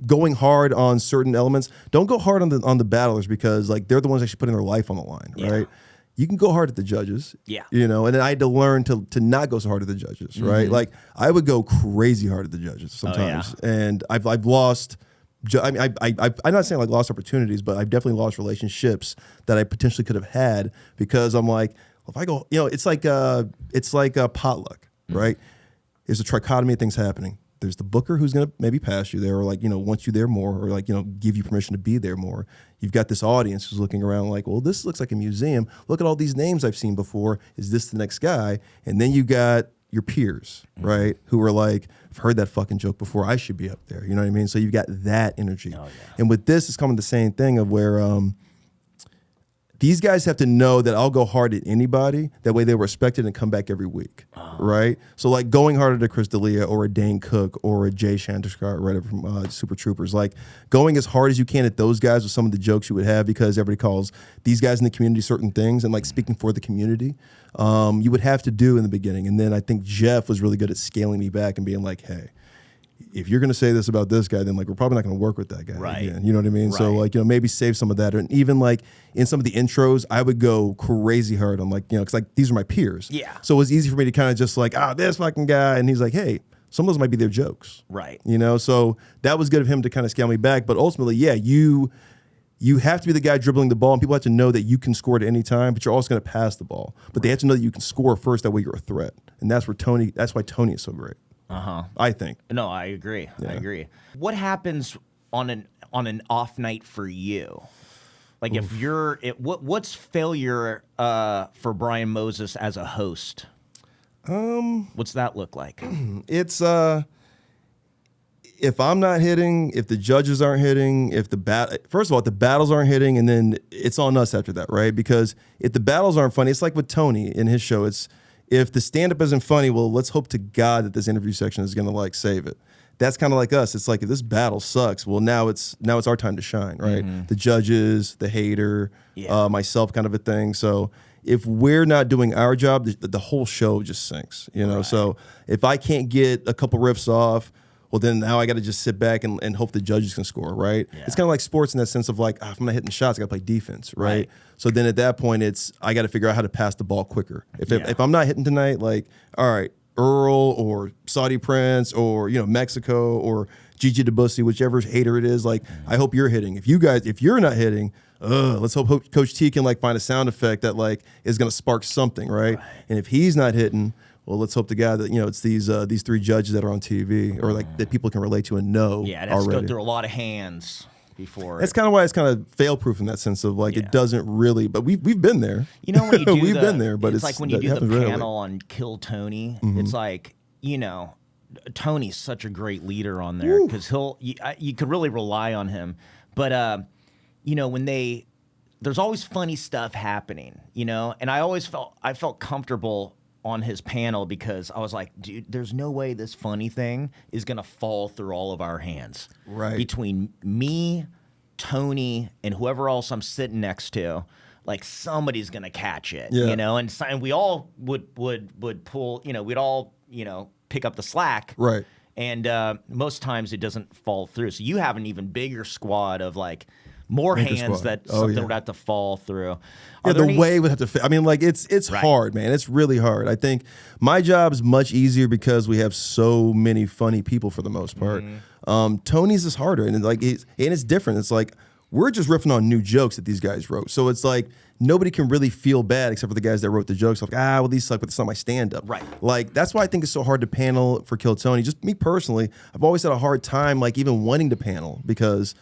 going hard on certain elements. Don't go hard on the battlers because like they're the ones actually putting their life on the line, right? You can go hard at the judges, and then I had to learn to not go so hard at the judges, right? Like I would go crazy hard at the judges sometimes, and I've lost. I'm not saying like lost opportunities, but I've definitely lost relationships that I potentially could have had because I'm like, well, if I go, it's like a potluck, right? There's a trichotomy of things happening. There's the booker who's going to maybe pass you there or like, wants you there more or like, give you permission to be there more. You've got this audience who's looking around like, well, this looks like a museum. Look at all these names I've seen before. Is this the next guy? And then you got your peers, right? Who are like, I've heard that fucking joke before. I should be up there. You know what I mean? So you've got that energy. Oh, yeah. And with this, it's coming the same thing of where these guys have to know that I'll go hard at anybody. That way they respect it and come back every week, right? So like going harder to Chris D'Elia or a Dane Cook or a Jay Shanderskar or whatever from Super Troopers, like going as hard as you can at those guys with some of the jokes you would have because everybody calls these guys in the community certain things and like speaking for the community, you would have to do in the beginning. And then I think Jeff was really good at scaling me back and being like, hey, if you're going to say this about this guy, then like we're probably not going to work with that guy again. You know what I mean? Right. So like, maybe save some of that. And even like in some of the intros, I would go crazy hard on like, because like these are my peers. Yeah. So it was easy for me to kind of just like, this fucking guy. And he's like, hey, some of those might be their jokes. Right. So that was good of him to kind of scale me back. But ultimately, you have to be the guy dribbling the ball, and people have to know that you can score at any time, but you're also going to pass the ball. But they have to know that you can score first. That way you're a threat. And that's why Tony is so great. I think. No, I agree. Yeah. I agree. What happens on an off night for you? Like if you're what's failure for Brian Moses as a host? What's that look like? It's if I'm not hitting, if the judges aren't hitting, first of all, if the battles aren't hitting, and then it's on us after that, right? Because if the battles aren't funny, it's like with Tony in his show. It's if the stand-up isn't funny, well, let's hope to God that this interview section is going to like save it. That's kind of like us. It's like if this battle sucks, well, now it's our time to shine, right? Mm-hmm. The judges, the hater, myself, kind of a thing. So if we're not doing our job, the whole show just sinks, Right. So if I can't get a couple riffs off, well, then now I got to just sit back and hope the judges can score, right? Yeah. It's kind of like sports in that sense of like, if I'm not hitting shots, I got to play defense, right? So then at that point, I got to figure out how to pass the ball quicker. If I'm not hitting tonight, like, all right, Earl or Saudi Prince or, Mexico or Gigi Debussy, whichever hater it is, like, I hope you're hitting. If you're not hitting, let's hope Coach T can like find a sound effect that like is going to spark something, right? And if he's not hitting, well, let's hope to God that it's these three judges that are on TV or like that people can relate to and know. Yeah, it has to go through a lot of hands before. That's kind of why it's kind of fail-proof in that sense of like it doesn't really. But we've been there. When you do we've been there. But it's like when you do the panel on Kill Tony. Mm-hmm. It's like Tony's such a great leader on there because you could really rely on him. But when there's always funny stuff happening. And I felt comfortable on his panel because I was like, dude, there's no way this funny thing is going to fall through all of our hands. Right. Between me, Tony, and whoever else I'm sitting next to, like somebody's going to catch it, and we all would pull, we'd all, pick up the slack. Right. And most times it doesn't fall through. So you have an even bigger squad of like more Anchor hands squad. that Oh, something yeah. would have to fall through. Yeah, Are there the any- way would have to fit. I mean, like it's Right. hard, man. It's really hard. I think my job's much easier because we have so many funny people for the most part. Tony's is harder, and it's different. It's like we're just riffing on new jokes that these guys wrote. So it's like nobody can really feel bad except for the guys that wrote the jokes. Like, well, these suck, but it's not my stand-up. Right. Like, that's why I think it's so hard to panel for Kill Tony. Just me personally, I've always had a hard time, like, even wanting to panel because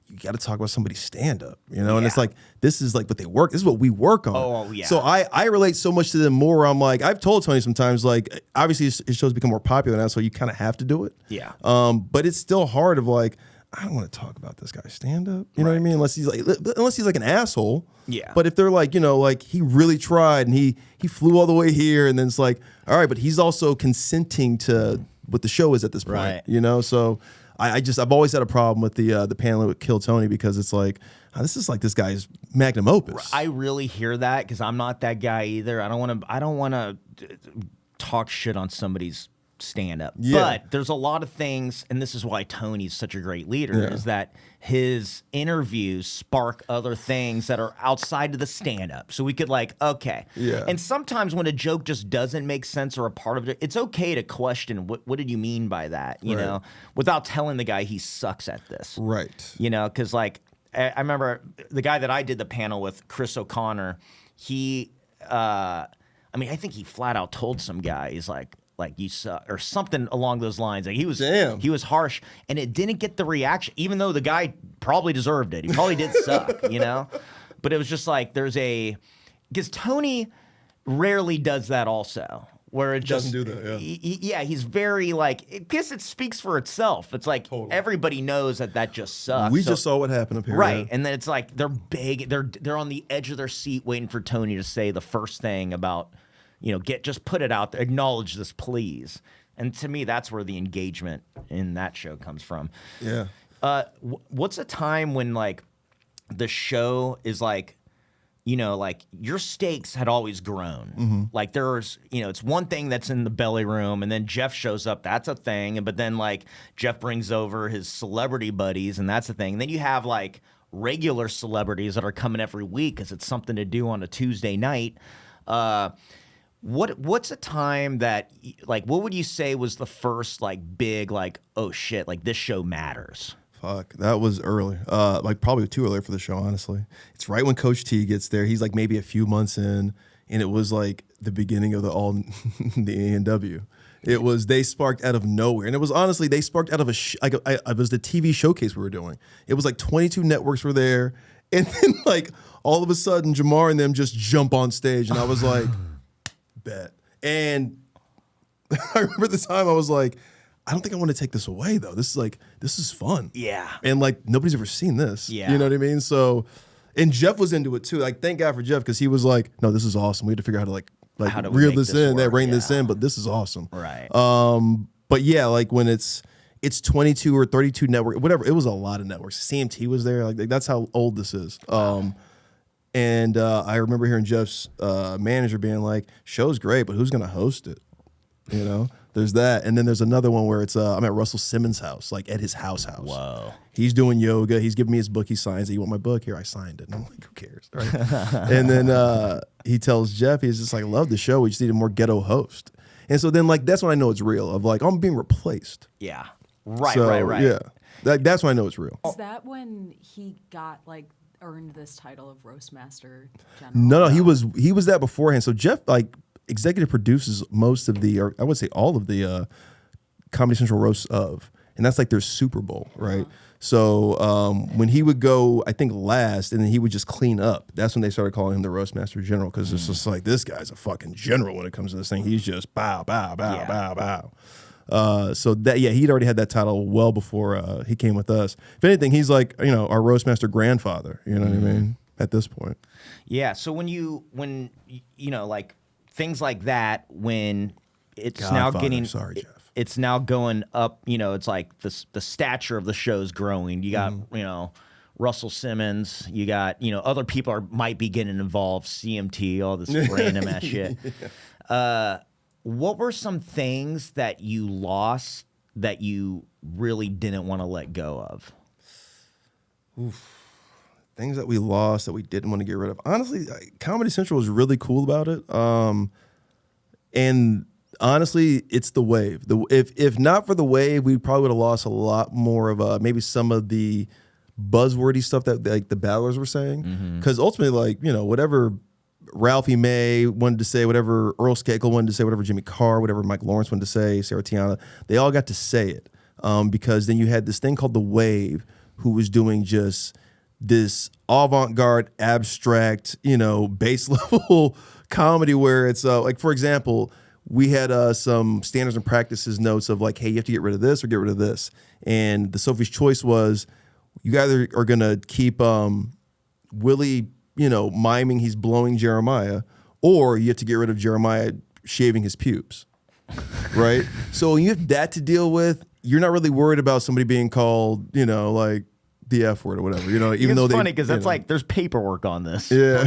you got to talk about somebody's stand-up, you know? And it's Yeah. like, this is like what they work. This is what we work on. Oh, yeah. So I relate so much to them more. Where I'm like, I've told Tony sometimes, like, obviously his shows become more popular now, so you kind of have to do it. Yeah. But it's still hard of like, I don't want to talk about this guy's stand-up. You know what I mean? Unless he's like an asshole. Yeah. But if they're like, like he really tried and he flew all the way here, and then it's like, all right, but he's also consenting to what the show is at this point. Right. You know? So I've always had a problem with the paneling with Kill Tony because it's like, this is like this guy's magnum opus. I really hear that because I'm not that guy either. I don't want to talk shit on somebody's stand up. Yeah. But there's a lot of things, and this is why Tony's such a great leader, is that his interviews spark other things that are outside of the stand up. So we could okay. Yeah. And sometimes when a joke just doesn't make sense or a part of it, it's okay to question what did you mean by that, you Right. know, without telling the guy he sucks at this. Right. You know, because I remember the guy that I did the panel with, Chris O'Connor, he, I think he flat out told some guy, he's like you suck, or something along those lines. Like he was harsh, and it didn't get the reaction, even though the guy probably deserved it. He probably did suck, you know? But it was just like, because Tony rarely does that also. Where it just Doesn't do that, yeah. he's very I guess it speaks for itself. It's like everybody knows that just sucks. We just saw what happened up here. Right, Yeah. and then it's like they're big. They're on the edge of their seat, waiting for Tony to say the first thing about, just put it out there, acknowledge this, please. And to me, that's where the engagement in that show comes from. Yeah. What's a time when the show is your stakes had always grown. Mm-hmm. Like there's, it's one thing that's in the belly room, and then Jeff shows up, that's a thing. But then Jeff brings over his celebrity buddies, and that's a thing. And then you have regular celebrities that are coming every week because it's something to do on a Tuesday night. What's a time that what would you say was the first big oh shit, this show matters? Fuck, that was early. Probably too early for the show, honestly. It's right when Coach T gets there. He's maybe a few months in, and it was the beginning of the A&W. It was, they sparked out of nowhere. And it was honestly, they sparked out of it was the TV showcase we were doing. It was 22 networks were there. And then all of a sudden, Jamar and them just jump on stage. And I was like, bet. And I remember the time I was like, I don't think I want to take this away though. This is fun. Yeah. And nobody's ever seen this. Yeah. You know what I mean? So, and Jeff was into it too. Thank God for Jeff, because he was like, no, this is awesome. We had to figure out how to How do we reel make this this in, work? rein Yeah. this in, but this is awesome. Right. But yeah, when it's 22 or 32 network, whatever, it was a lot of networks. CMT was there. That's how old this is. And I remember hearing Jeff's manager being like, show's great, but who's going to host it? You know, there's that. And then there's another one where it's, I'm at Russell Simmons' house, at his house. Whoa. He's doing yoga. He's giving me his book. He signs it. You want my book? Here, I signed it. And I'm like, who cares? Right? And then he tells Jeff, he's just love the show. We just need a more ghetto host. And so then that's when I know it's real, of I'm being replaced. Yeah. Right, So, right. Yeah. That's when I know it's real. Is that when he got earned this title of Roast Master General? No, he was that beforehand. So Jeff executive produces most of or I would say all of the Comedy Central roasts of, and that's their Super Bowl, right? So when he would go, I think last, and then he would just clean up. That's when they started calling him the Roast Master General, because it's just this guy's a fucking general when it comes to this thing. He's just bow, bow, bow, Yeah. bow, bow. So that, yeah, he'd already had that title well before he came with us. If anything, he's our Roast Master grandfather. You know what I mean? At this point. Yeah. So when things like that, when it's now Godfather. getting, Sorry, Jeff. It's now going up. It's the stature of the show's growing. You got Russell Simmons. You got other people might be getting involved. CMT, all this random ass shit. What were some things that you lost that you really didn't want to let go of? Things that we lost that we didn't want to get rid of. Honestly, Comedy Central was really cool about it. And honestly, it's the wave. If not for the wave, we probably would have lost a lot more of maybe some of the buzzwordy stuff that like the battlers were saying. Because ultimately, like, you know, whatever Ralphie May wanted to say, whatever Earl Skakel wanted to say, whatever Jimmy Carr, whatever Mike Lawrence wanted to say, Sarah Tiana, they all got to say it. Because then you had this thing called the wave, who was doing just this avant-garde, abstract, you know, base level comedy where it's like, for example, we had some standards and practices notes of like, hey, you have to get rid of this or get rid of this. And the Sophie's Choice was, you guys are going to keep Willie, you know, miming he's blowing Jeremiah, or you have to get rid of Jeremiah shaving his pubes, right? So when you have that to deal with, you're not really worried about somebody being called, you know, like the F word or whatever, you know, even though it's funny because that's like there's paperwork on this. Yeah.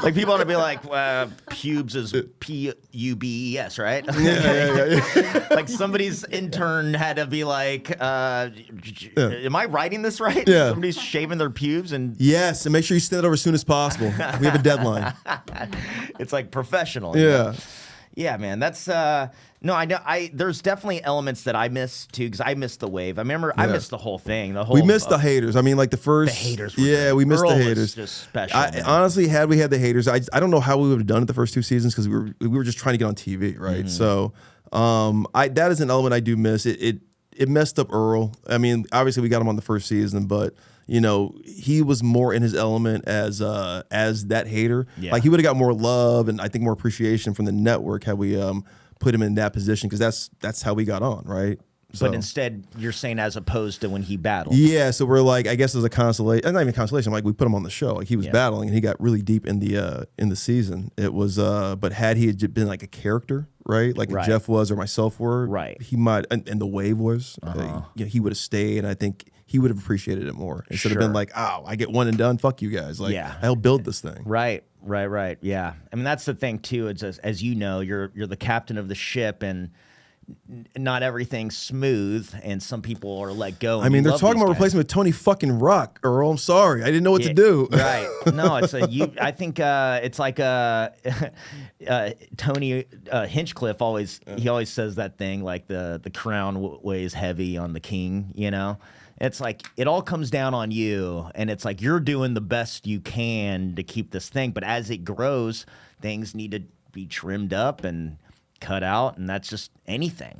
Like people want to be like, pubes is P-U-B-E-S, right? Yeah. Like somebody's intern had to be like, am I writing this right? Yeah. Somebody's shaving their pubes and Yes, and make sure you send it over as soon as possible. We have a deadline. it's like professional. You Yeah. know? Yeah, man. That's no, I know. There's definitely elements that I miss too because I missed the wave. I remember I missed the whole thing. The whole We missed the haters. I mean, like the first. The haters were yeah, good. we missed Earl the was haters. just special. Man. Honestly, had we had the haters, I don't know how we would have done it the first two seasons because we were just trying to get on TV, right? So, that is an element I do miss. It messed up Earl. I mean, obviously we got him on the first season, but you know he was more in his element as that hater. Yeah. Like he would have got more love and I think more appreciation from the network had we put him in that position because that's how we got on, right? So. But instead, you're saying as opposed to when he battled. Yeah, so we're like, I guess as a consolation, and not even consolation, like we put him on the show. Like he was battling and he got really deep in the season. It was, but had he been like a character, right? Like if Jeff was or myself were, right? He might, and the wave was, he would have stayed, and I think he would have appreciated it more instead of been like, oh, I get one and done, fuck you guys. Like, I helped build this thing. Right. Yeah, I mean that's the thing too. It's as you know, you're the captain of the ship and. Not everything's smooth, and some people are let go. I mean, they're talking about replacing with Tony fucking Rock, Earl. I'm sorry, I didn't know what to do. Right? No, it's I think it's like Tony Hinchcliffe always he always says that thing like the crown weighs heavy on the king. You know, it's like it all comes down on you, and it's like you're doing the best you can to keep this thing, but as it grows, things need to be trimmed up and cut out, and that's just anything,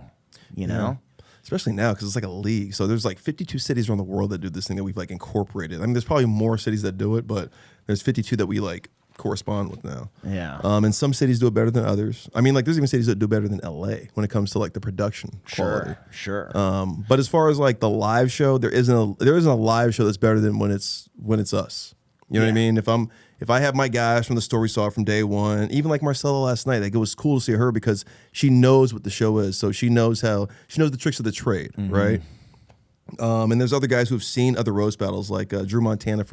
you know? Especially now, because it's like a league. So there's like 52 cities around the world that do this thing that we've like incorporated. I mean, there's probably more cities that do it, but there's 52 that we like correspond with now. Yeah. And some cities do it better than others. I mean, like there's even cities that do better than LA when it comes to like the production quality. Sure. But as far as like the live show, there isn't a live show that's better than when it's us. You know what I mean? If I have my guys from the store we saw from day one, even like Marcella last night, like it was cool to see her because she knows what the show is. So she knows the tricks of the trade, right? And there's other guys who have seen other roast battles, like Drew Montana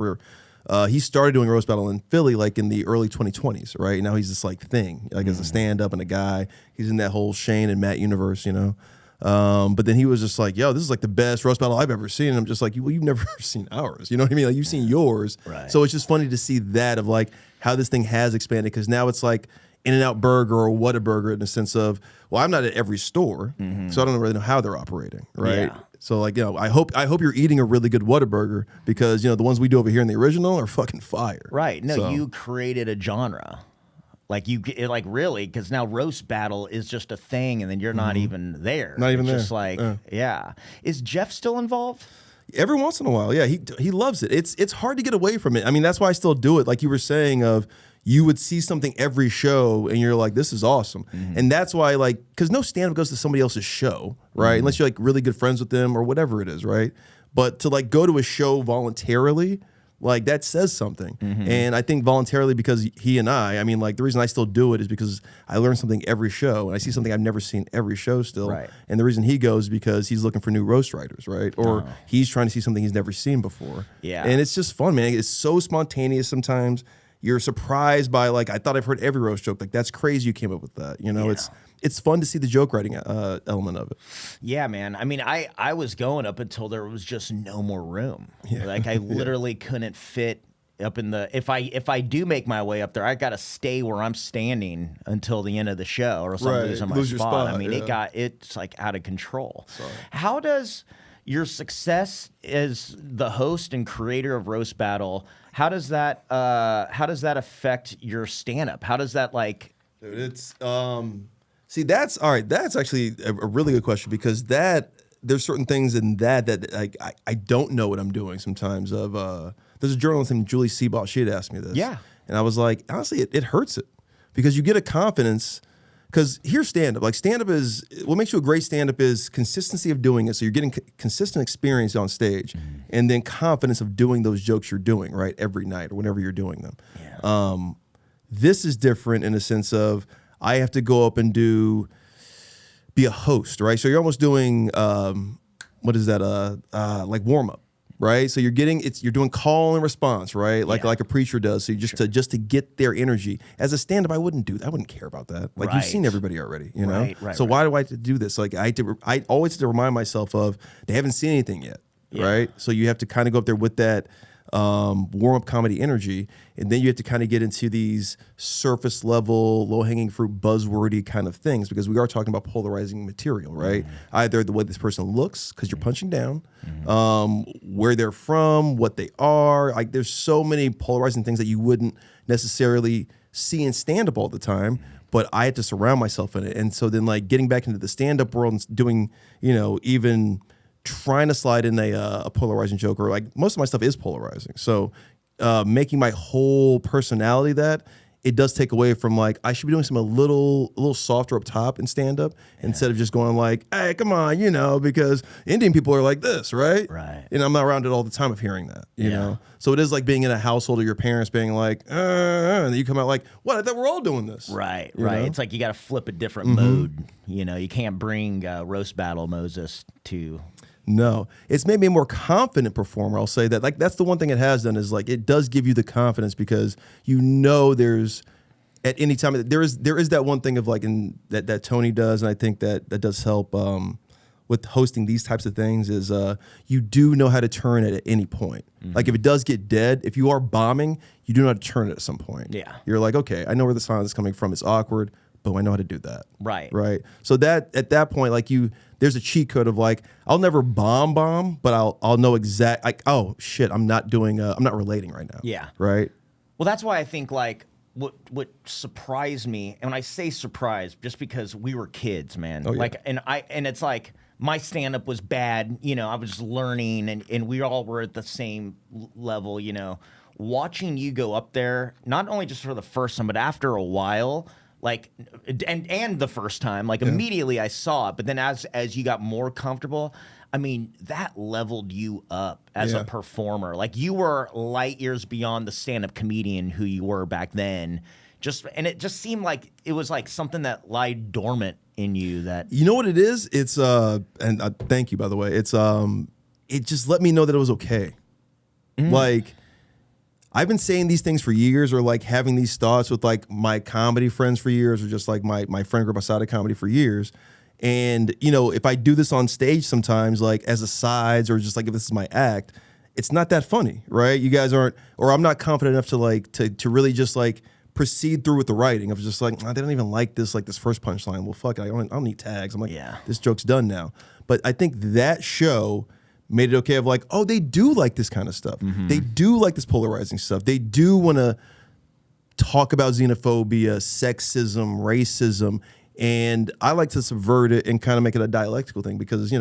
he started doing roast battle in Philly like in the early 2020s, right? Now he's this like thing, like as a stand-up and a guy. He's in that whole Shane and Matt universe, you know? But then he was just like, yo, this is like the best roast battle I've ever seen. And I'm just like, well, you've never seen ours. You know what I mean? Like you've seen yours. Right. So it's just funny to see that of like how this thing has expanded because now it's like In-N-Out Burger or Whataburger in the sense of, well, I'm not at every store, so I don't really know how they're operating, right? Yeah. So like, you know, I hope you're eating a really good Whataburger because, you know, the ones we do over here in the original are fucking fire. Right. No, So- you created a genre. Like really, because now roast battle is just a thing, and then you're not even there. Not even it's there. Just like, yeah. Is Jeff still involved? Every once in a while, yeah, he loves it. It's hard to get away from it. I mean, that's why I still do it. Like you were saying, of you would see something every show, and you're like, this is awesome. And that's why, like, because no stand-up goes to somebody else's show, right? Unless you're like really good friends with them or whatever it is, right? But to like go to a show voluntarily. Like that says something. And I think voluntarily because he and I mean, like the reason I still do it is because I learn something every show and I see something I've never seen every show still. Right. And the reason he goes is because he's looking for new roast writers, right? Or he's trying to see something he's never seen before. Yeah. And it's just fun, man. It's so spontaneous sometimes. You're surprised by like, I thought I've heard every roast joke. Like that's crazy you came up with that. You know, it's fun to see the joke writing element of it. Yeah, man. I mean, I was going up until there was just no more room. Like I literally couldn't fit up in the if I do make my way up there, I got to stay where I'm standing until the end of the show, or else I'm Right. losing my Lose your spot. I spot, mean, yeah. it's like out of control. How does your success as the host and creator of Roast Battle, how does that affect your stand-up? How does that like? Dude, it's see, that's all right. That's actually a really good question, because there's certain things in that like I don't know what I'm doing sometimes. There's a journalist named Julie Seabaugh. She had asked me this, Yeah, and I was like, honestly, it hurts it, because you get a confidence. Because here's stand-up. Like, stand-up is, what makes you a great stand-up is consistency of doing it. So you're getting consistent experience on stage, and then confidence of doing those jokes you're doing, right, every night or whenever you're doing them. Yeah. This is different in a sense of I have to go up and be a host, right? So you're almost doing, what is that, like warm-up. Right, so you're doing call and response, right? Like a preacher does. So you just to get their energy. As a stand-up, I wouldn't care about that. Like, you've seen everybody already, you know. Right, so why do I have to do this? Like, I always have to remind myself of they haven't seen anything yet, right? So you have to kind of go up there with that warm-up comedy energy, and then you have to kind of get into these surface level, low-hanging fruit, buzzwordy kind of things, because we are talking about polarizing material, right? Either the way this person looks, because you're punching down, where they're from, what they are. Like, there's so many polarizing things that you wouldn't necessarily see in stand-up all the time, but I had to surround myself in it. And so then, like, getting back into the stand-up world and doing, even trying to slide in a polarizing joke, or like most of my stuff is polarizing. So making my whole personality that, it does take away from, like, I should be doing something a little softer up top in stand-up, instead of just going like, hey, come on, because Indian people are like this, right? Right. And I'm not around it all the time of hearing that, you know? So it is like being in a household of your parents being like, and then you come out like, what? I thought we're all doing this. Right, You right. know? It's like you got to flip a different mode. You can't bring Roast Battle Moses to. No, it's made me a more confident performer. I'll say that. Like, that's the one thing it has done, is like, it does give you the confidence, because there's at any time there is that one thing of like that Tony does, and I think that does help with hosting these types of things, is you do know how to turn it at any point. Like, if it does get dead, if you are bombing, you do know how to turn it at some point. Yeah. You're like, okay, I know where the silence is coming from. It's awkward, but I know how to do that. Right. Right. So that at that point, like, there's a cheat code of like, I'll never bomb, but I'll know exact, like, oh shit, I'm not relating right now. Yeah. Right. Well, that's why I think, like, what surprised me, and when I say surprised, just because we were kids, man. Oh, yeah. Like, and it's like my stand-up was bad, I was just learning, and we all were at the same level, Watching you go up there, not only just for the first time, but after a while, like, and the first time, like, immediately I saw it, but then as you got more comfortable, I mean, that leveled you up as a performer. Like, you were light years beyond the stand-up comedian who you were back then. And it just seemed like it was like something that lied dormant in you. That, you know what it is? It's and thank you, by the way. It's it just let me know that it was okay. Like, I've been saying these things for years, or like having these thoughts with like my comedy friends for years, or just like my friend group outside of comedy for years. And, if I do this on stage sometimes, like as asides, or just like if this is my act, it's not that funny, right? You guys aren't, or I'm not confident enough to like, to really just like proceed through with the writing of just like, they don't even like this first punchline. Well, fuck it, I don't need tags. I'm like, this joke's done now. But I think that show made it okay of like, oh, they do like this kind of stuff. They do like this polarizing stuff. They do want to talk about xenophobia, sexism, racism. And I like to subvert it and kind of make it a dialectical thing, because,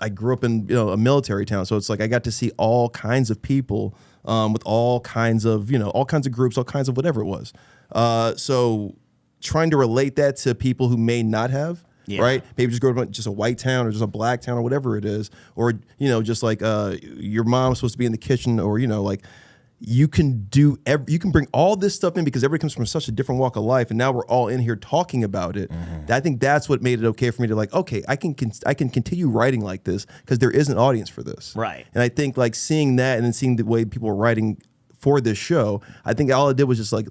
I grew up in, a military town. So it's like I got to see all kinds of people with all kinds of, all kinds of groups, all kinds of whatever it was. So trying to relate that to people who may not have, right? Maybe just grow up in just a white town, or just a black town, or whatever it is. Or, just like your mom's supposed to be in the kitchen, or, like, you can bring all this stuff in, because everybody comes from such a different walk of life, and now we're all in here talking about it. I think that's what made it okay for me to like, okay, I can continue writing like this, because there is an audience for this. Right. And I think like seeing that, and then seeing the way people were writing for this show, I think all it did was just like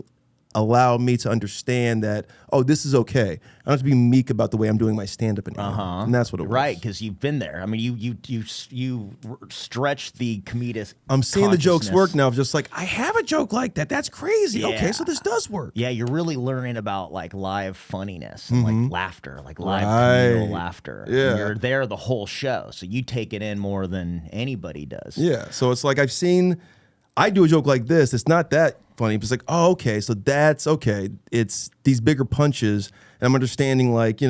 allow me to understand that, oh, this is okay. I don't have to be meek about the way I'm doing my stand-up anymore. And that's what it was. Right, because you've been there. I mean, you stretch the comedic. I'm seeing the jokes work now. Just like, I have a joke like that. That's crazy. Okay, so this does work. Yeah, you're really learning about like live funniness and like laughter, like live communal laughter. Yeah. And you're there the whole show, so you take it in more than anybody does. Yeah, so it's like I do a joke like this. It's not that funny. But it's like, oh, okay, so that's okay. It's these bigger punches, and I'm understanding like,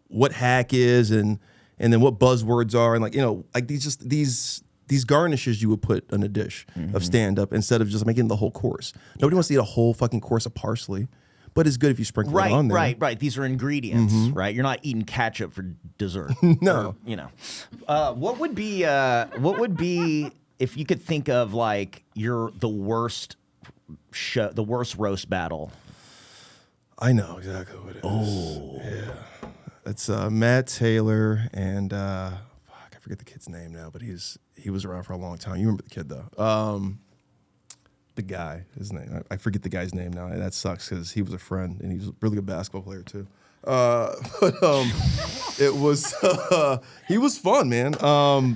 what hack is and then what buzzwords are, and like, like these garnishes you would put on a dish of stand-up instead of just making the whole course. Nobody wants to eat a whole fucking course of parsley, but it's good if you sprinkle it on there. Right. These are ingredients, right? You're not eating ketchup for dessert. No. Or, what would be if you could think of like the worst roast battle? I know exactly what it is. Oh. Yeah. It's Matt Taylor and I forget the kid's name now, but he was around for a long time. You remember the kid though. The guy, his name. I forget the guy's name now. That sucks because he was a friend and he was a really good basketball player too. It was he was fun, man.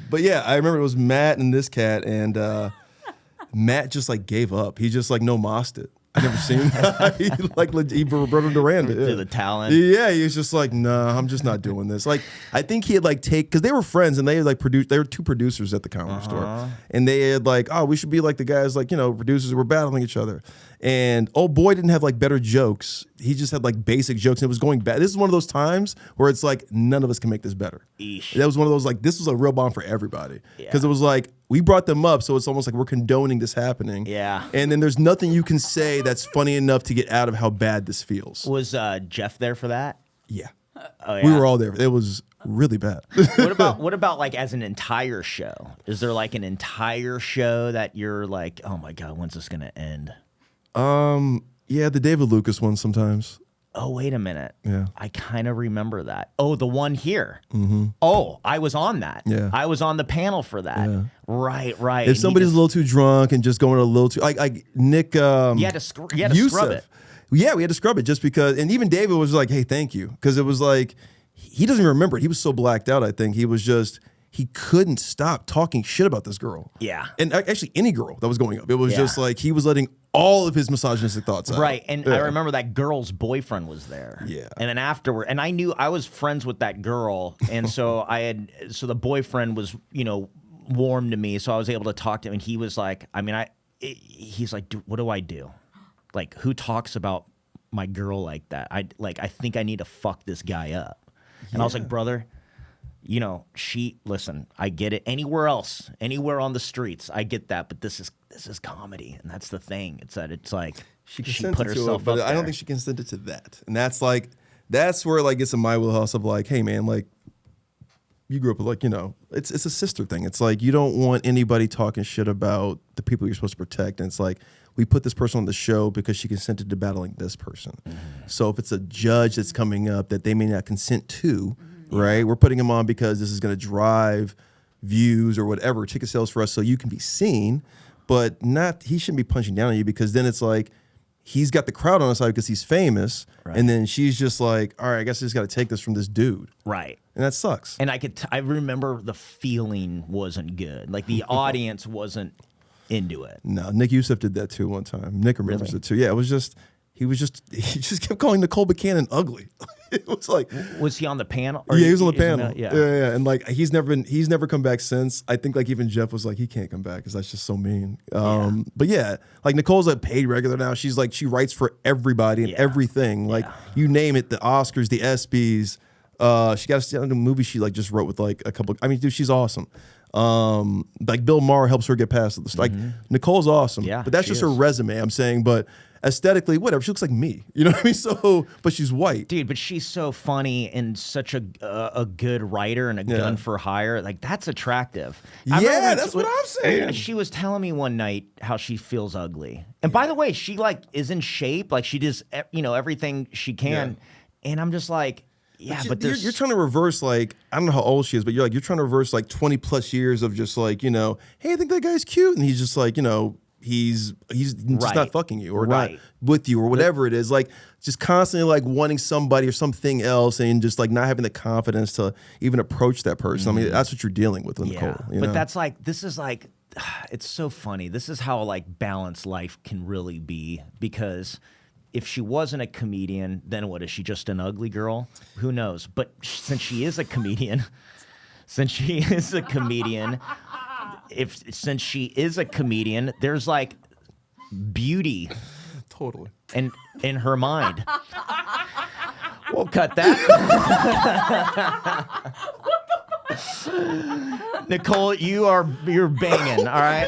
But yeah, I remember it was Matt and this cat, and Matt just like gave up. He just like no mossed it. I never seen that. he Roberto Durant to the talent. Yeah, he was just like, nah, I'm just not doing this. Like, I think he had like because they were friends and they had like produced. They were two producers at the comedy store, and they had like, oh, we should be like the guys like producers who were battling each other. And old boy didn't have like better jokes. He just had like basic jokes. And it was going bad. This is one of those times where it's like none of us can make this better. Eesh. That was one of those like this was a real bomb for everybody because it was like we brought them up, so it's almost like we're condoning this happening. Yeah. And then there's nothing you can say that's funny enough to get out of how bad this feels. Was Jeff there for that? Yeah. Oh, yeah. We were all there. It was really bad. What about like as an entire show? Is there like an entire show that you're like, oh my God, when's this gonna end? Yeah, the David Lucas one sometimes. Oh, wait a minute. Yeah. I kind of remember that. Oh, the one here. Oh, I was on that. Yeah. I was on the panel for that. Yeah. Right. If somebody's a little too drunk and just going a little too like Nick you had to scrub it. Yeah, we had to scrub it just because, and even David was like, hey, thank you. Because it was like, he doesn't even remember it. He was so blacked out, I think. He couldn't stop talking shit about this girl. Yeah. And actually any girl that was going up. It was just like, he was letting all of his misogynistic thoughts out. Right. And I remember that girl's boyfriend was there. Yeah. And then afterward, and I was friends with that girl. And so the boyfriend was, warm to me. So I was able to talk to him. And he was like, he's like, what do I do? Like, who talks about my girl like that? I think I need to fuck this guy up. And I was like, brother, listen, I get it. Anywhere else, anywhere on the streets, I get that. But this is comedy. And that's the thing. It's that it's like she put herself but up there. I don't think she consented to that. And that's where it like gets in my wheelhouse of like, hey man, like you grew up with like, it's a sister thing. It's like you don't want anybody talking shit about the people you're supposed to protect. And it's like, we put this person on the show because she consented to battling this person. So if it's a judge that's coming up that they may not consent to, right? We're putting him on because this is going to drive views or whatever, ticket sales for us so you can be seen, but he shouldn't be punching down on you because then it's like he's got the crowd on his side because he's famous. Right. And then she's just like, all right, I guess I just got to take this from this dude. Right. And that sucks. And I remember the feeling wasn't good. Like the audience wasn't into it. No, Nick Youssef did that too one time. Nick remembers it too. Yeah, he just kept calling Nicole Buchanan ugly. It was like, was he on the panel? Yeah, he was on the panel. Yeah. And like he's never come back since. I think like even Jeff was like, he can't come back because that's just so mean. But yeah, like Nicole's a paid regular now. She's like, she writes for everybody and everything. Like you name it, the Oscars, the ESPYs. She got a movie she like just wrote with like a couple. I mean, dude, she's awesome. Like Bill Maher helps her get past it. Like Nicole's awesome. Yeah, but that's just her resume. I'm saying, but aesthetically, whatever. She looks like me. You know what I mean? So, but she's white, dude. But she's so funny and such a good writer and a gun for hire. Like that's attractive. Yeah, that's what I'm saying. She was telling me one night how she feels ugly. And by the way, she like is in shape. Like she does, everything she can. And I'm just like. Yeah, but you're trying to reverse like I don't know how old she is, but you're trying to reverse like 20 plus years of just like hey, I think that guy's cute, and he's just like he's just Right. not fucking you or Right. not with you or whatever it is. Like just constantly like wanting somebody or something else and just like not having the confidence to even approach that person. I mean, that's what you're dealing with, Nicole. You but know? that's like this is like it's so funny. This is how like balanced life can really be, because if she wasn't a comedian, then what is she, just an ugly girl? Who knows? But since she is a comedian, since she is a comedian, there's like beauty totally. in her mind. We'll cut that. Nicole, you're banging. All right,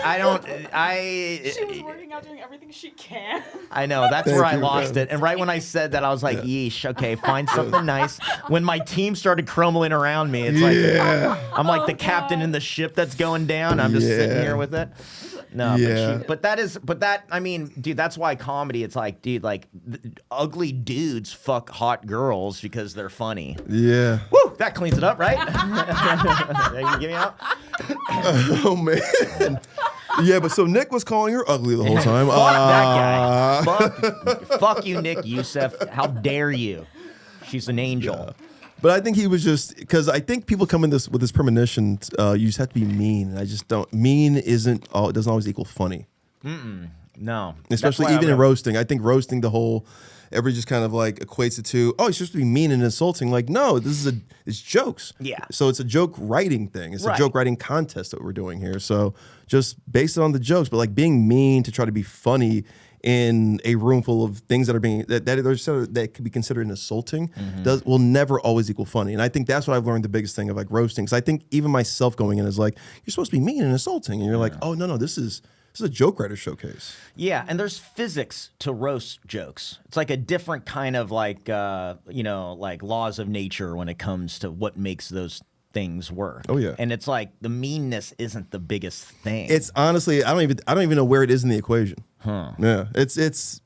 She was working out, doing everything she can. I know, that's Thank where I you, lost man. it. And right when I said that, I was like, yeesh, okay, find something nice. When my team started crumbling around me, it's like, I'm like the captain in the ship that's going down. I'm just sitting here with it. No, but I mean, dude, that's why comedy, it's like, dude, like ugly dudes fuck hot girls because they're funny. Yeah. Woo, that cleans it up, right? You get me out? Oh man. Yeah, but so Nick was calling her ugly the whole time. Fuck that guy. Fuck you, Nick Youssef. How dare you? She's an angel. But I think he was just because I think people come in with this premonition. You just have to be mean. And I just don't. Mean isn't. It doesn't always equal funny. No, Especially even in roasting. I think roasting the whole. Everybody just kind of like equates it to, oh, it's supposed to be mean and insulting. Like, no, it's jokes. Yeah. So it's a joke writing thing. It's a joke writing contest that we're doing here. So just based on the jokes, but like being mean to try to be funny in a room full of things that are being that could be considered insulting will never always equal funny. And I think that's what I've learned, the biggest thing of like roasting. Because I think even myself going in is like, you're supposed to be mean and insulting, and you're like, oh no, this is a joke writer showcase. Yeah, and there's physics to roast jokes. It's like a different kind of like like laws of nature when it comes to what makes those things work. Oh yeah. And it's like the meanness isn't the biggest thing. It's honestly, I don't even know where it is in the equation. Huh. Yeah. It's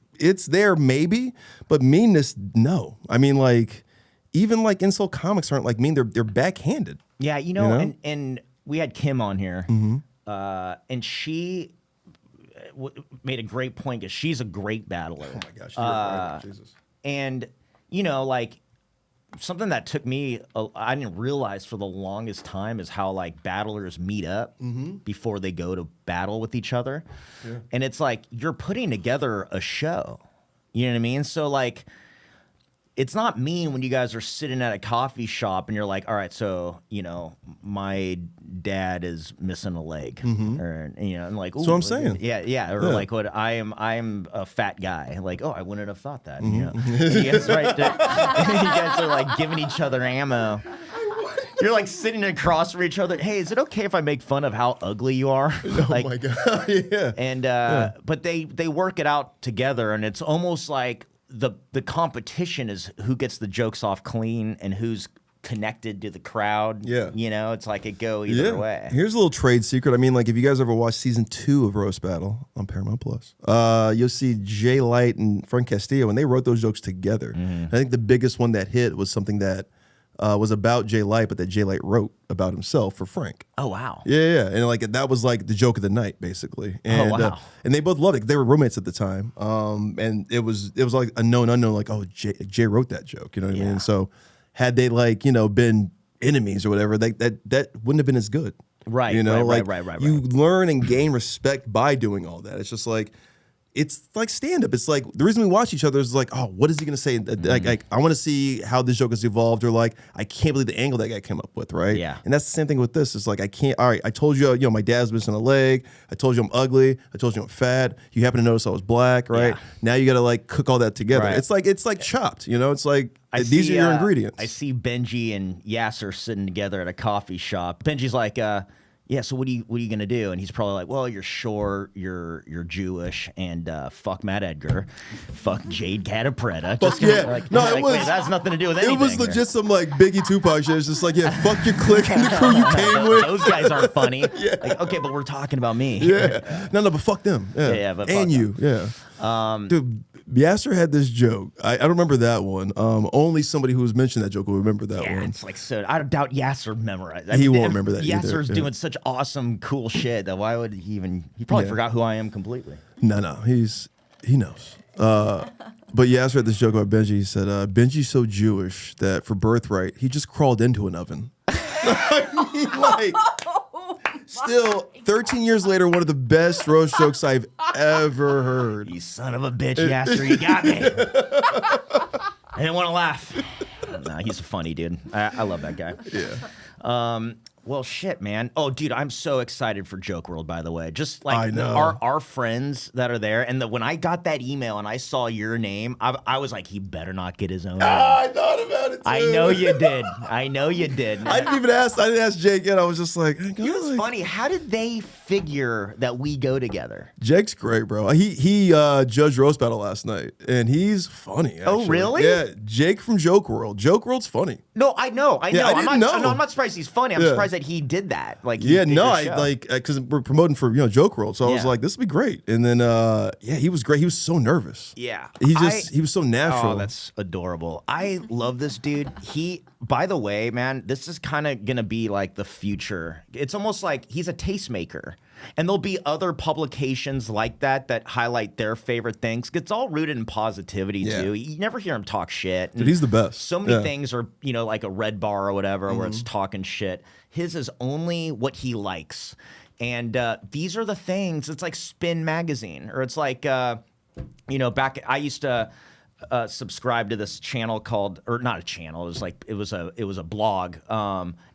there maybe, but meanness, no. I mean, like even like insult comics aren't like mean, they're backhanded. Yeah, you know? And we had Kim on here, and she made a great point because she's a great battler. Oh my gosh, Jesus. And like something that took me, I didn't realize for the longest time is how like battlers meet up before they go to battle with each other. Yeah. And it's like you're putting together a show. You know what I mean? So like it's not mean when you guys are sitting at a coffee shop and you're like, all right, so, my dad is missing a leg. Or, and like, ooh, that's what I'm saying. Yeah. Or like, what I'm a fat guy. Like, oh, I wouldn't have thought that. You guys, right? You guys are like giving each other ammo. You're like sitting across from each other. Hey, is it okay if I make fun of how ugly you are? Like, oh my God. Yeah. And, but they work it out together, and it's almost like, the competition is who gets the jokes off clean and who's connected to the crowd. Yeah. It's like it go either way. Here's a little trade secret. I mean, like if you guys ever watched season 2 of Roast Battle on Paramount Plus, you'll see Jay Light and Frank Castillo, and they wrote those jokes together. I think the biggest one that hit was something that was about Jay Light, but that Jay Light wrote about himself for Frank. Oh wow. Yeah, and like that was like the joke of the night, basically. And, wow. And they both loved it. They were roommates at the time, and it was like a known unknown. Like, oh, Jay wrote that joke. You know what I mean? So had they like been enemies or whatever, that wouldn't have been as good. Right. Right. You learn and gain respect by doing all that. It's just like. It's like stand-up. It's like the reason we watch each other is like, oh, what is he gonna say? Like I want to see how this joke has evolved, or like I can't believe the angle that guy came up with, right? Yeah. And that's the same thing with this. It's like I can't. All right, I told you, my dad's missing a leg. I told you I'm ugly. I told you I'm fat. You happen to notice I was black, right? Yeah. Now you got to like cook all that together. Right. It's like chopped. It's like these are your ingredients. I see Benji and Yasser sitting together at a coffee shop. Benji's like, yeah, so what are you gonna do? And he's probably like, well, you're short, you're Jewish, and fuck Matt Edgar, fuck Jade Catapretta. Fuck yeah, like, no, like, it was. Wait, that has nothing to do with anything. It was legit some like Biggie Tupac shit. It's just like, yeah, fuck your clique and the crew you came with. Those guys aren't funny. Yeah. Like, okay, but we're talking about me. Yeah, no, but fuck them. Yeah, but and fuck you. them. Yeah, dude. Yasser had this joke. I don't remember that one. Only somebody who was mentioned that joke will remember that Yeah, one. it's like so. I doubt Yasser memorized. He won't remember that either. Yasser's Yeah. doing such awesome, cool shit that why would he even? He probably forgot who I am completely. No, he knows. But Yasser had this joke about Benji. He said, Benji's so Jewish that for birthright, he just crawled into an oven. I mean, like, still, 13 years later, one of the best roast jokes I've ever heard. You son of a bitch, Yasser, you got me. I didn't want to laugh. No, he's a funny dude. I love that guy. Yeah. Well, shit, man. Oh, dude, I'm so excited for Joke World, by the way. Just like I know. our friends that are there. And when I got that email and I saw your name, I was like, he better not get his own. I thought about it, too. I know you did. I know you did. I didn't ask Jake yet. I was just like, You know what's funny? How did they figure that we go together? Jake's great, bro. He judged Roast Battle last night, and he's funny. Oh, actually. really? Yeah, Jake from Joke World. Joke World's funny. No, I know. Yeah, I didn't know. No, I'm not surprised he's funny. I'm Yeah. surprised that he did that. Like, he Yeah, did no, your I show. like because we're promoting for Joke World, so I was Yeah. like, this would be great. And then yeah, he was great. He was so nervous. Yeah. he was so natural. Oh, that's adorable. I love this dude. By the way, man, this is kind of going to be like the future. It's almost like he's a tastemaker. And there'll be other publications like that highlight their favorite things. It's all rooted in positivity, Yeah. too. You never hear him talk shit. Dude, he's the best. So many Yeah. things are, like a Red Bar or whatever, where it's talking shit. His is only what he likes. And these are the things. It's like Spin Magazine, or it's like, back, I used to subscribe to this channel called, or not a channel, it was a blog,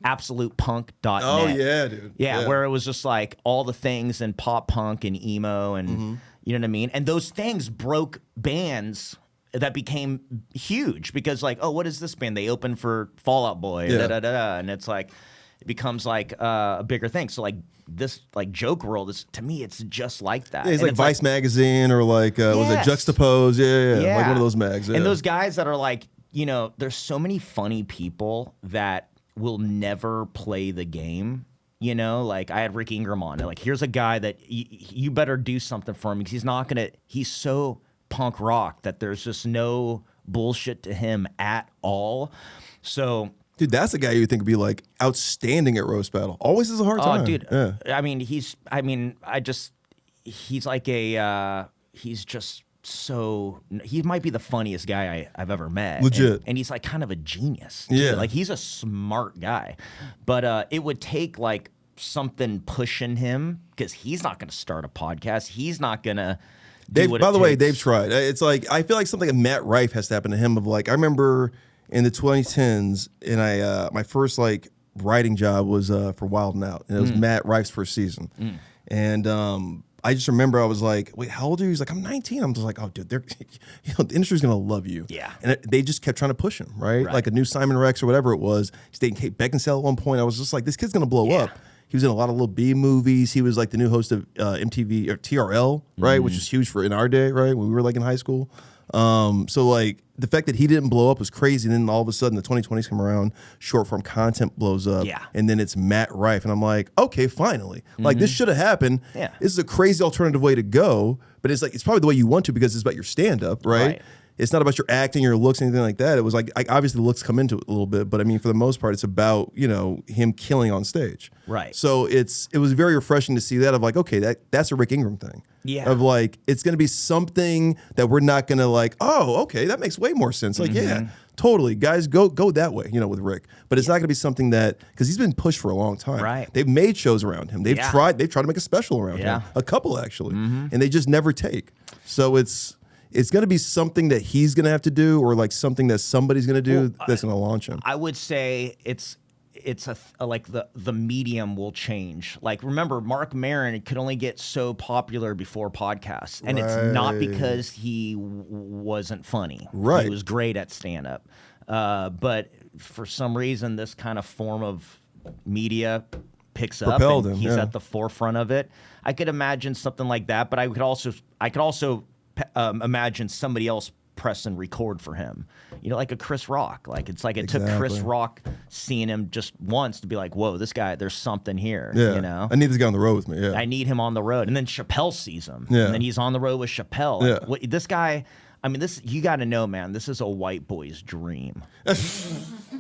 absolutepunk.net. Oh yeah, dude. Yeah, where it was just like all the things in pop punk and emo and you know what I mean? And those things broke bands that became huge because like, oh, what is this band? They opened for Fall Out Boy, and it's like it becomes like a bigger thing. So like this like Joke World is, to me, it's just like that. Yeah, he's And like it's Vice Magazine or like was it Yes. Juxtapose? Yeah, like one of those mags. Yeah. And those guys that are like, there's so many funny people that will never play the game. Like I had Rick Ingram on. Like, here's a guy that you better do something for him because he's so punk rock that there's just no bullshit to him at all. So, dude, that's a guy you think would be like outstanding at roast battle. Always has a hard time. oh, dude. Yeah. He's like he's just so, he might be the funniest guy I've ever met. Legit. And he's like kind of a genius. Too. Yeah. Like he's a smart guy. But it would take like something pushing him because he's not going to start a podcast. He's not going to. By the way, they've tried. It's like I feel like something like Matt Rife has to happen to him. Of like I remember in the 2010s, and my first like writing job was for Wild 'N Out, and it was Matt Rife's first season. And I just remember I was like, "Wait, how old are you?" He's like, "I'm 19." I'm just like, "Oh, dude, the industry's gonna love you." Yeah. And they just kept trying to push him, right? Like a new Simon Rex or whatever it was. He's dating Kate Beckinsale at one point. I was just like, "This kid's gonna blow up." He was in a lot of little B movies. He was like the new host of MTV or TRL, right, which was huge in our day, right, when we were like in high school. So like the fact that he didn't blow up was crazy. And then all of a sudden the 2020s come around, short form content blows up. Yeah. And then it's Matt Rife. And I'm like, okay, finally. Like this should have happened. Yeah. This is a crazy alternative way to go. But it's like, it's probably the way you want to because it's about your stand up, right? It's not about your acting, your looks, anything like that. It was like obviously the looks come into it a little bit, but I mean, for the most part, it's about, him killing on stage. Right. So it was very refreshing to see that of like, okay, that's a Rick Ingram thing. Yeah. Of like, it's going to be something that we're not going to like, oh, okay, that makes way more sense. Like, yeah, totally. Guys, go that way, with Rick. But it's not going to be something that, because he's been pushed for a long time. Right. They've made shows around him. They've tried to make a special around him. A couple actually. And they just never take. So it's going to be something that he's going to have to do, or like something that somebody's going to do that's going to launch him. I would say it's like the medium will change. Like, remember, Mark Maron could only get so popular before podcasts, and it's not because he wasn't funny. Right. He was great at stand up, but for some reason, this kind of form of media picks up, Propelled and him, he's yeah. at the forefront of it. I could imagine something like that, but I could also imagine somebody else press and record for him, like a Chris Rock. Like it took Chris Rock seeing him just once to be like, whoa, this guy, there's something here. I need this guy on the road with me. I need him on the road. And then Chappelle sees him, Yeah. and then he's on the road with Chappelle. Yeah. This guy, I mean, this you got to know, man. This is a white boy's dream.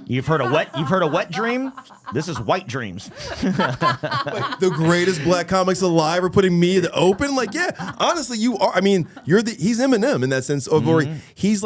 You've heard of wet dream? This is white dreams. Like, the greatest black comics alive are putting me in the open. Like, yeah, honestly, you are. I mean, he's Eminem in that sense. Or he's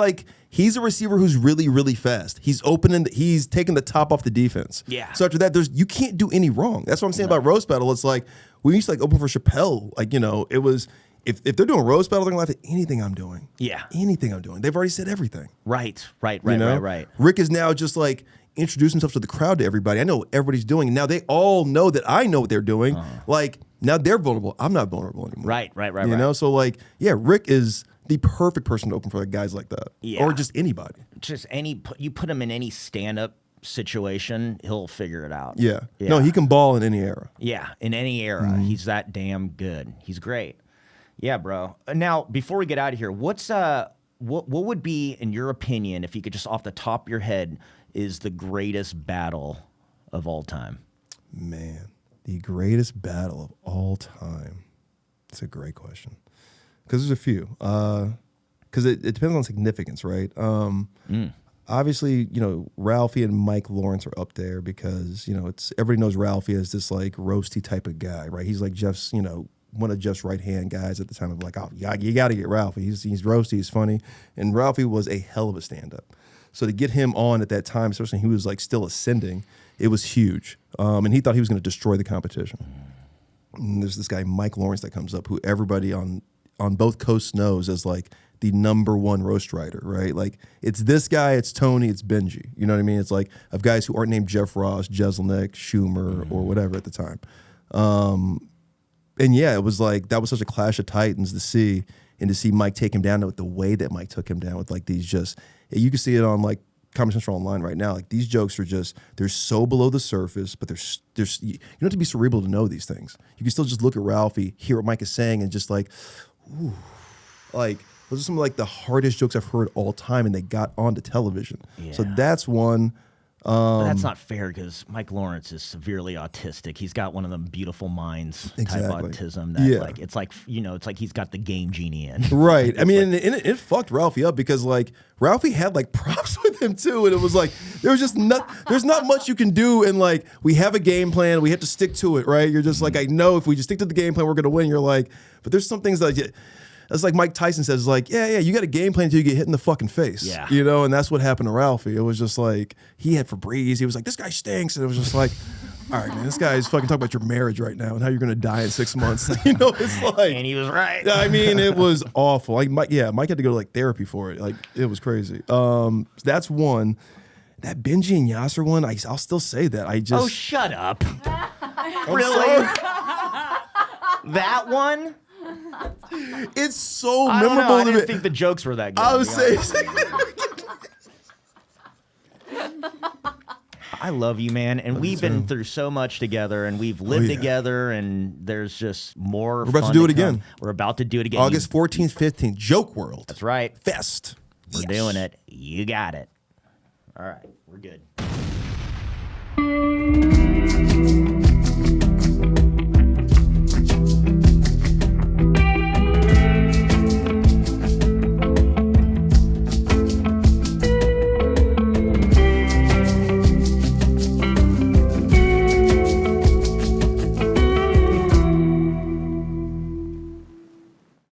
a receiver who's really, really fast. He's opening. He's taking the top off the defense. Yeah. So after that, you can't do any wrong. That's what I'm saying about roast battle. It's like we used to like open for Chappelle. Like, it was. If they're doing roast battle, they're gonna laugh at anything I'm doing. Yeah. Anything I'm doing. They've already said everything. Right. Right. Rick is now just like introducing himself to the crowd, to everybody. I know what everybody's doing. Now they all know that I know what they're doing. Like, now they're vulnerable. I'm not vulnerable anymore. Right. You know? So like, yeah, Rick is the perfect person to open for guys like that. Yeah. Or just anybody. Just you put him in any stand-up situation, he'll figure it out. Yeah. No, he can ball in any era. Yeah, in any era. He's that damn good. He's great. Yeah, bro. Now, before we get out of here, what would be, in your opinion, if you could just off the top of your head, is the greatest battle of all time? Man, the greatest battle of all time. That's a great question. Because there's a few. Because it depends on significance, right? Obviously, Ralphie and Mike Lawrence are up there because, everybody knows Ralphie as this like roasty type of guy, right? He's like Jeff's, one of Jeff's right-hand guys at the time of like, oh, you got to get Ralphie. He's roasty, he's funny. And Ralphie was a hell of a stand-up. So to get him on at that time, especially when he was like still ascending, it was huge. And he thought he was going to destroy the competition. And there's this guy, Mike Lawrence, that comes up, who everybody on both coasts knows as like the #1 roast writer, right? Like, it's this guy, it's Tony, it's Benji. You know what I mean? It's like of guys who aren't named Jeff Ross, Jeselnik, Schumer, or whatever at the time. And yeah, it was like, that was such a clash of titans to see, and to see Mike take him down with the way that Mike took him down with like these you can see it on like Comedy Central Online right now. Like, these jokes are they're so below the surface, but there's you don't have to be cerebral to know these things. You can still just look at Ralphie, hear what Mike is saying, and just like, ooh, like, those are some of like the hardest jokes I've heard all time, and they got onto television. Yeah. So that's one. But that's not fair because Mike Lawrence is severely autistic. He's got one of them beautiful minds type autism that like it's like he's got the game genie in. Right. I mean, and it fucked Ralphie up because like Ralphie had like props with him too, and it was like there's not much you can do, and like we have a game plan, we have to stick to it, right? You're just like, I know if we just stick to the game plan, we're gonna win. You're like, but there's some things that that's like Mike Tyson says, like, yeah, you got a game plan until you get hit in the fucking face. Yeah. And that's what happened to Ralphie. It was just like, he had Febreze. He was like, this guy stinks. And it was just like, all right, man, this guy is fucking talking about your marriage right now and how you're going to die in 6 months. It's like. And he was right. I mean, it was awful. Like, Mike had to go to like therapy for it. Like, it was crazy. That's one. That Benji and Yasser one, I'll still say that. Oh, shut up. Really? That one? It's so memorable. I didn't think the jokes were that good. I was saying. I love you, man, and we've been through so much together, and we've lived together, and there's just more. We're about to do it again. We're about to do it again. August 14th, 15th, Joke World. That's right. Fest. We're doing it. You got it. All right, we're good.